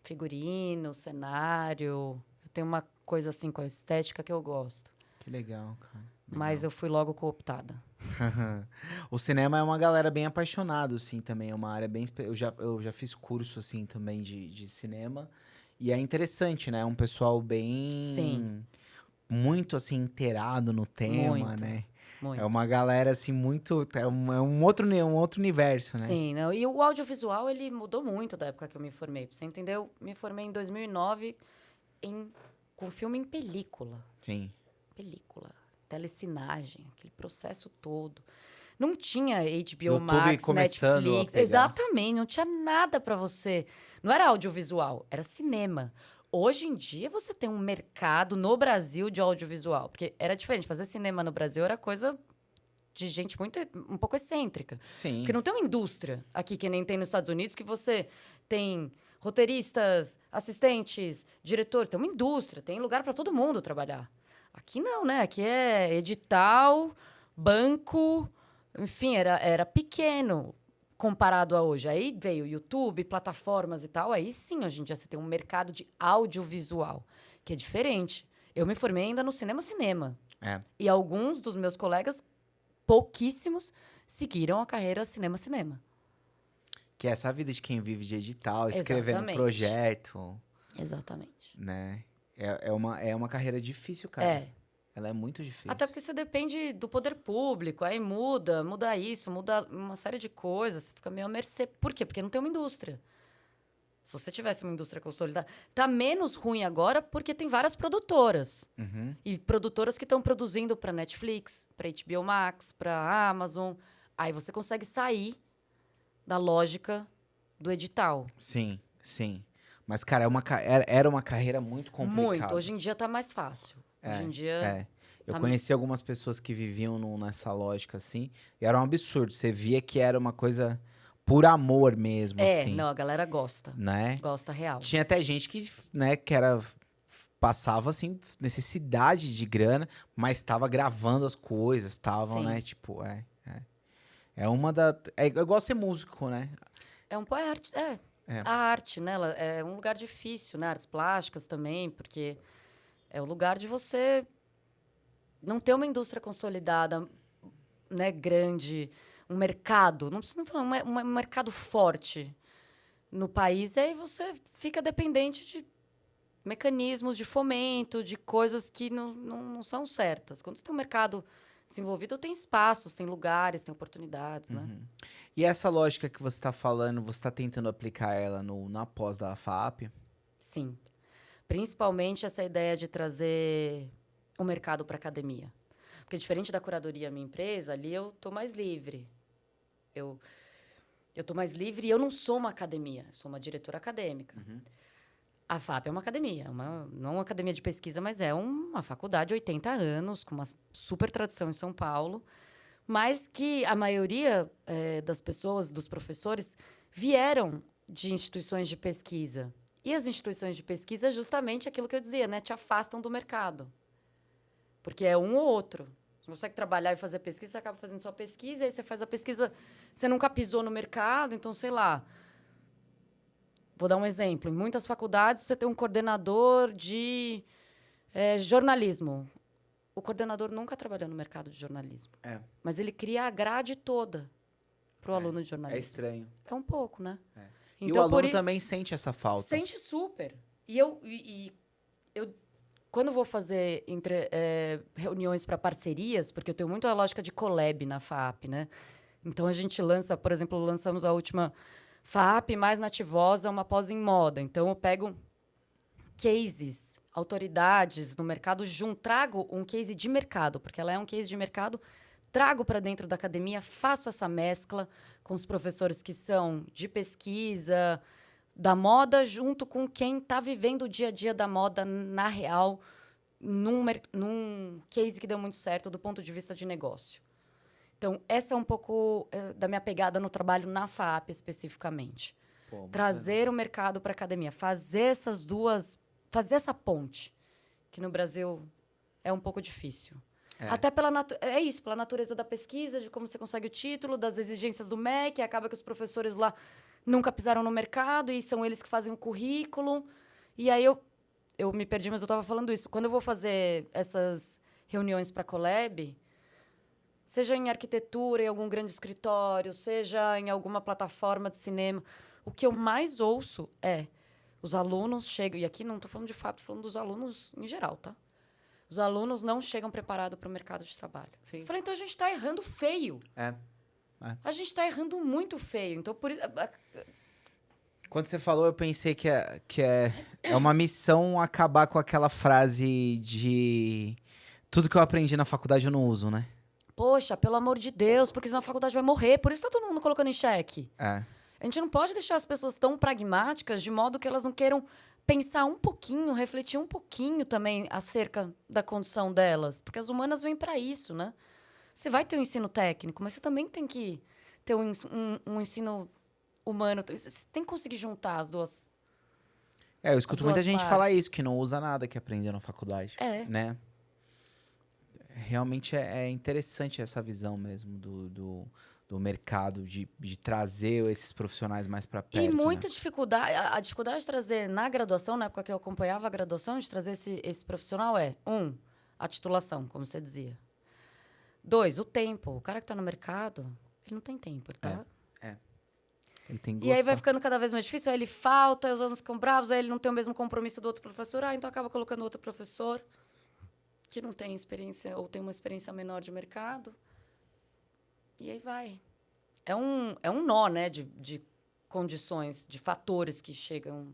B: Figurino, cenário. Eu tenho uma coisa assim com a estética que eu gosto.
A: Que legal, cara.
B: Mas eu fui logo cooptada.
A: O cinema é uma galera bem apaixonada, assim, também. É uma área bem... Eu já fiz curso, assim, também de cinema. E é interessante, né? É um pessoal bem...
B: Sim.
A: Muito, assim, inteirado no tema,
B: Muito,
A: né?
B: muito.
A: É uma galera, assim, muito... É um outro universo, né?
B: Sim, não, e o audiovisual, ele mudou muito da época que eu me formei. Pra você entender, eu me formei em 2009 com filme em película.
A: Sim.
B: Película, telecinagem, aquele processo todo. Não tinha HBO
A: YouTube
B: Max,
A: começando a
B: Netflix.
A: pegar.
B: Exatamente, não tinha nada para você. Não era audiovisual, era cinema. Hoje em dia, você tem um mercado no Brasil de audiovisual. Porque era diferente. Fazer cinema no Brasil era coisa de gente um pouco excêntrica.
A: Sim.
B: Porque não tem uma indústria aqui, que nem tem nos Estados Unidos, que você tem roteiristas, assistentes, diretor. Tem uma indústria, tem lugar para todo mundo trabalhar. Aqui não, né? Aqui é edital, banco, enfim, era pequeno comparado a hoje. Aí veio YouTube, plataformas e tal. Aí sim, hoje em dia você tem um mercado de audiovisual, que é diferente. Eu me formei ainda no cinema.
A: É.
B: E alguns dos meus colegas, pouquíssimos, seguiram a carreira cinema.
A: Que é essa vida de quem vive de edital, escrevendo
B: Exatamente.
A: projeto.
B: Exatamente.
A: Né? É uma carreira difícil, cara. Ela é muito difícil.
B: Até porque você depende do poder público, aí muda isso, muda uma série de coisas, você fica meio à mercê. Por quê? Porque não tem uma indústria. Se você tivesse uma indústria consolidada... Tá menos ruim agora porque tem várias produtoras.
A: Uhum.
B: E produtoras que estão produzindo para Netflix, para HBO Max, para Amazon. Aí você consegue sair da lógica do edital.
A: Sim, sim. Mas, cara, era uma carreira muito complicada.
B: Muito. Hoje em dia tá mais fácil. Hoje em dia...
A: Eu conheci algumas pessoas que viviam nessa lógica, assim, e era um absurdo. Você via que era uma coisa por amor mesmo, assim.
B: Não, a galera gosta.
A: Né?
B: Gosta real.
A: Tinha até gente que, né, passava, assim, necessidade de grana, mas tava gravando as coisas, estavam, né, tipo, é igual ser músico, né?
B: É um arte, a arte, né, ela é um lugar difícil, né, artes plásticas também, porque é o lugar de você não ter uma indústria consolidada, né, grande, um mercado, não precisa falar, um mercado forte no país, e aí você fica dependente de mecanismos de fomento, de coisas que não são certas. Quando você tem um mercado desenvolvido, tem espaços, tem lugares, tem oportunidades, né?
A: E essa lógica que você está falando, você está tentando aplicar ela na pós da FAAP?
B: Sim. Principalmente essa ideia de trazer o mercado para a academia. Porque diferente da curadoria minha empresa, ali eu tô mais livre. Eu tô mais livre e eu não sou uma academia, sou uma diretora acadêmica. A FAP é uma academia, não uma academia de pesquisa, mas é uma faculdade de 80 anos, com uma super tradição em São Paulo, mas que a maioria das pessoas, dos professores, vieram de instituições de pesquisa. E as instituições de pesquisa é justamente aquilo que eu dizia, né? Te afastam do mercado. Porque é um ou outro. Você consegue trabalhar e fazer pesquisa, você acaba fazendo sua pesquisa, aí você faz a pesquisa, você nunca pisou no mercado, então, sei lá. Vou dar um exemplo. Em muitas faculdades, você tem um coordenador de jornalismo. O coordenador nunca trabalhou no mercado de jornalismo. Mas ele cria a grade toda para o aluno de jornalismo.
A: É estranho.
B: É um pouco, né?
A: Então, e o aluno também sente essa falta.
B: Sente super. E eu quando vou fazer reuniões para parcerias, porque eu tenho muito a lógica de collab na FAAP, né? Então, a gente lança, por exemplo, lançamos a última FAAP mais nativosa, uma pós em moda. Então, eu pego cases, autoridades no mercado, trago um case de mercado, porque ela é um case de mercado, trago para dentro da academia, faço essa mescla com os professores que são de pesquisa, da moda, junto com quem está vivendo o dia a dia da moda na real, num case que deu muito certo do ponto de vista de negócio. Então, essa é um pouco da minha pegada no trabalho na FAAP, especificamente. Trazer o mercado para a academia, fazer essa ponte, que no Brasil é um pouco difícil. Até pela natureza da pesquisa, de como você consegue o título, das exigências do MEC, acaba que os professores lá nunca pisaram no mercado e são eles que fazem o currículo. E aí eu me perdi, mas eu estava falando isso. Quando eu vou fazer essas reuniões para collab, seja em arquitetura, em algum grande escritório, seja em alguma plataforma de cinema, o que eu mais ouço é os alunos chegam... E aqui não estou falando de fato, estou falando dos alunos em geral, tá? Os alunos não chegam preparados para o mercado de trabalho. Sim. Eu falei, então a gente está errando feio. A gente está errando muito feio. Então, por isso...
A: Quando você falou, eu pensei que é uma missão acabar com aquela frase de tudo que eu aprendi na faculdade eu não uso, né?
B: Poxa, pelo amor de Deus, porque senão a faculdade vai morrer. Por isso está todo mundo colocando em xeque. A gente não pode deixar as pessoas tão pragmáticas de modo que elas não queiram pensar um pouquinho, refletir um pouquinho também acerca da condição delas. Porque as humanas vêm para isso, né? Você vai ter um ensino técnico, mas você também tem que ter um ensino humano. Você tem que conseguir juntar as duas.
A: Eu escuto muita gente falar isso, que não usa nada que aprendeu na faculdade. Né? Realmente é interessante essa visão mesmo do mercado, de trazer esses profissionais mais para perto.
B: E muita dificuldade. A dificuldade de trazer na graduação, na época que eu acompanhava a graduação, de trazer esse profissional a titulação, como você dizia. 2, o tempo. O cara que está no mercado, ele não tem tempo, tá?
A: Ele tem que
B: e aí vai ficando cada vez mais difícil, aí ele falta, aí os alunos ficam bravos, aí ele não tem o mesmo compromisso do outro professor, então acaba colocando outro professor que não tem experiência ou tem uma experiência menor de mercado. E aí vai. É um nó, né, de condições, de fatores que chegam,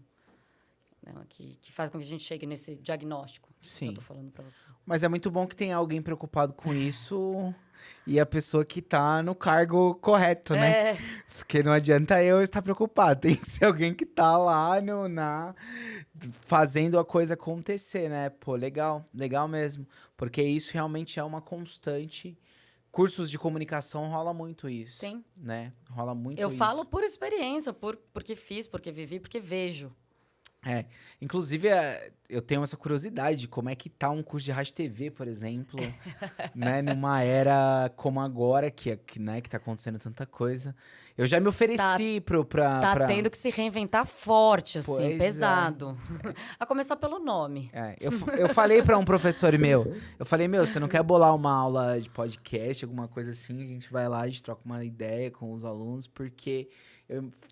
B: né, que fazem com que a gente chegue nesse diagnóstico.
A: Sim.
B: Que eu tô falando para você.
A: Mas é muito bom que tem alguém preocupado com isso e a pessoa que tá no cargo correto, né? Porque não adianta eu estar preocupado, tem que ser alguém que tá lá fazendo a coisa acontecer, né? Pô, legal mesmo. Porque isso realmente é uma constante. Cursos de comunicação rola muito isso. Sim. Né? Rola muito isso.
B: Eu falo por experiência, porque fiz, porque vivi, porque vejo.
A: Inclusive, eu tenho essa curiosidade de como é que tá um curso de rádio e TV, por exemplo, né? Numa era como agora, que tá acontecendo tanta coisa. Eu já me ofereci
B: Tá tendo que se reinventar forte, assim,
A: Pois
B: pesado. A começar pelo nome.
A: Eu falei para um professor meu, você não quer bolar uma aula de podcast, alguma coisa assim? A gente vai lá, a gente troca uma ideia com os alunos, porque...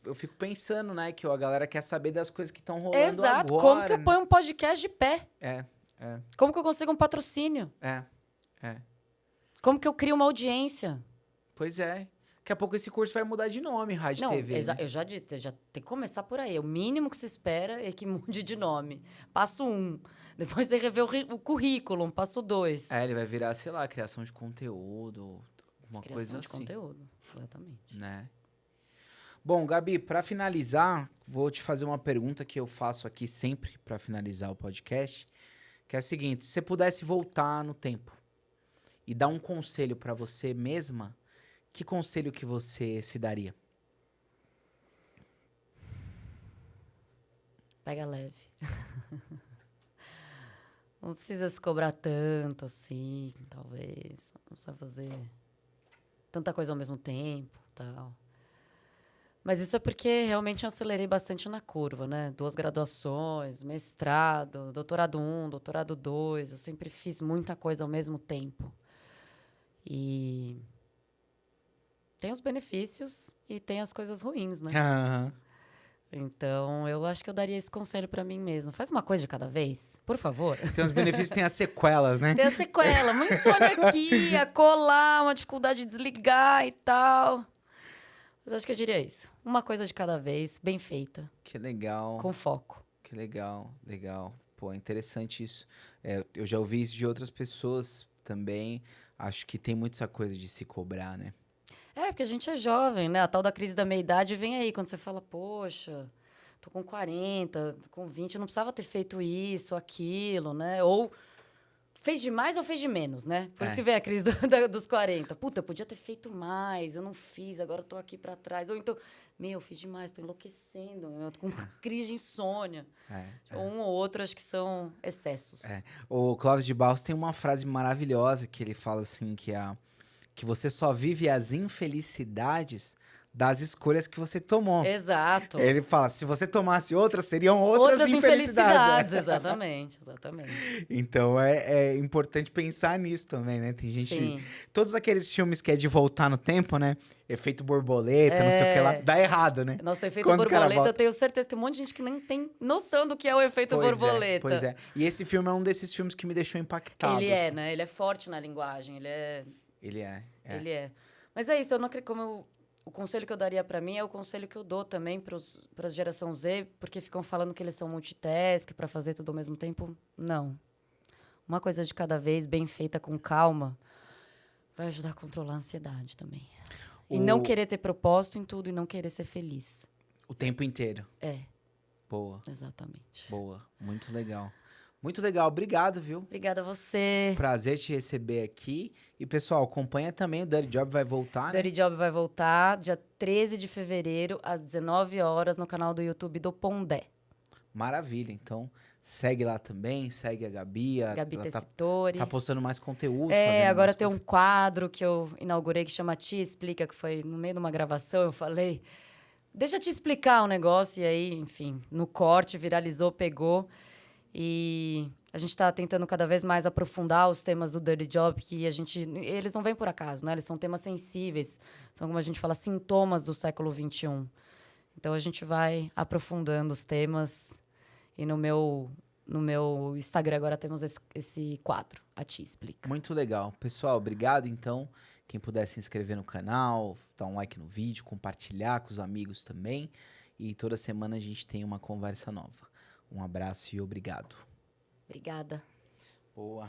A: Eu fico pensando, né, que a galera quer saber das coisas que estão rolando agora.
B: Exato. Como que eu ponho um podcast de pé? Como que eu consigo um patrocínio? Como que eu crio uma audiência?
A: Pois é. Daqui a pouco esse curso vai mudar de nome, Rádio e TV. Né?
B: Eu já disse, já tem que começar por aí. O mínimo que se espera é que mude de nome. Passo 1. Depois você revê o currículo, passo 2.
A: Ele vai virar, sei lá, criação de conteúdo, alguma coisa assim.
B: Criação de conteúdo, exatamente.
A: Né? Bom, Gabi, para finalizar, vou te fazer uma pergunta que eu faço aqui sempre para finalizar o podcast, que é a seguinte: se você pudesse voltar no tempo e dar um conselho pra você mesma, que conselho que você se daria?
B: Pega leve. Não precisa se cobrar tanto assim, talvez. Não precisa fazer tanta coisa ao mesmo tempo, tal. Mas isso é porque realmente eu acelerei bastante na curva, né? 2 graduações, mestrado, doutorado 1, doutorado 2. Eu sempre fiz muita coisa ao mesmo tempo. E tem os benefícios e tem as coisas ruins, né?
A: Aham.
B: Então, eu acho que eu daria esse conselho pra mim mesmo. Faz uma coisa de cada vez, por favor.
A: Tem os benefícios, tem as sequelas, né?
B: Tem a sequela, uma insônia aqui, a colar, uma dificuldade de desligar e tal. Mas acho que eu diria isso. Uma coisa de cada vez, bem feita,
A: Que legal.
B: com foco.
A: Que legal, legal. Pô, é interessante isso. É, eu já ouvi isso de outras pessoas também. Acho que tem muito essa coisa de se cobrar, né?
B: É, porque a gente é jovem, né? A tal da crise da meia-idade vem aí, quando você fala, poxa, tô com 40, tô com 20, eu não precisava ter feito isso, aquilo, né? Ou fez de mais ou fez de menos, né? Por isso que vem a crise dos 40. Puta, eu podia ter feito mais, eu não fiz, agora eu tô aqui pra trás. Ou então, eu fiz demais, tô enlouquecendo, eu tô com uma crise de insônia. Ou um ou outro, acho que são excessos.
A: O Clóvis de Barros tem uma frase maravilhosa que ele fala assim, que você só vive as infelicidades das escolhas que você tomou.
B: Exato.
A: Ele fala, se você tomasse outras, seriam outras infelicidades.
B: Exatamente, exatamente.
A: Então é importante pensar nisso também, né? Tem gente.
B: Sim.
A: Todos aqueles filmes que é de voltar no tempo, né? Efeito borboleta, não sei o que lá. Dá errado, né?
B: Nossa, o efeito
A: Quando o cara
B: borboleta,
A: volta.
B: eu tenho certeza que tem um monte de gente que nem tem noção do que é o efeito borboleta.
A: Pois é. E esse filme é um desses filmes que me deixou impactado.
B: Ele é,
A: assim.
B: né? Ele é forte na linguagem, ele é.
A: Ele é.
B: Ele é. Mas é isso, eu não acredito. O conselho que eu daria pra mim é o conselho que eu dou também para a geração Z, porque ficam falando que eles são multitask pra fazer tudo ao mesmo tempo. Não. Uma coisa de cada vez, bem feita, com calma, vai ajudar a controlar a ansiedade também. E não querer ter propósito em tudo e não querer ser feliz.
A: O tempo inteiro.
B: É.
A: Boa.
B: Exatamente.
A: Boa. Muito legal. Muito legal. Obrigado, viu?
B: Obrigada a você.
A: Prazer te receber aqui. E, pessoal, acompanha também. O Dirty Job vai voltar, né?
B: Dirty Job vai voltar dia 13 de fevereiro, às 19 horas, no canal do YouTube do Pondé.
A: Maravilha. Então, segue lá também. Segue a Gabi.
B: Gabi
A: ela
B: Tessitori.
A: tá postando mais conteúdo.
B: Agora
A: mais
B: tem
A: coisas.
B: um quadro que eu inaugurei que chama Tia Explica, que foi no meio de uma gravação, eu falei, deixa eu te explicar um negócio, e aí, enfim, no corte, viralizou, pegou, e a gente está tentando cada vez mais aprofundar os temas do Dirty Job, que eles não vêm por acaso, né? Eles são temas sensíveis, são, como a gente fala, sintomas do século XXI. Então, a gente vai aprofundando os temas, e no meu Instagram agora temos esse quadro, a Tia Explica.
A: Muito legal. Pessoal, obrigado, então. Quem puder se inscrever no canal, dar um like no vídeo, compartilhar com os amigos também. E toda semana a gente tem uma conversa nova. Um abraço e obrigado.
B: Obrigada.
A: Boa.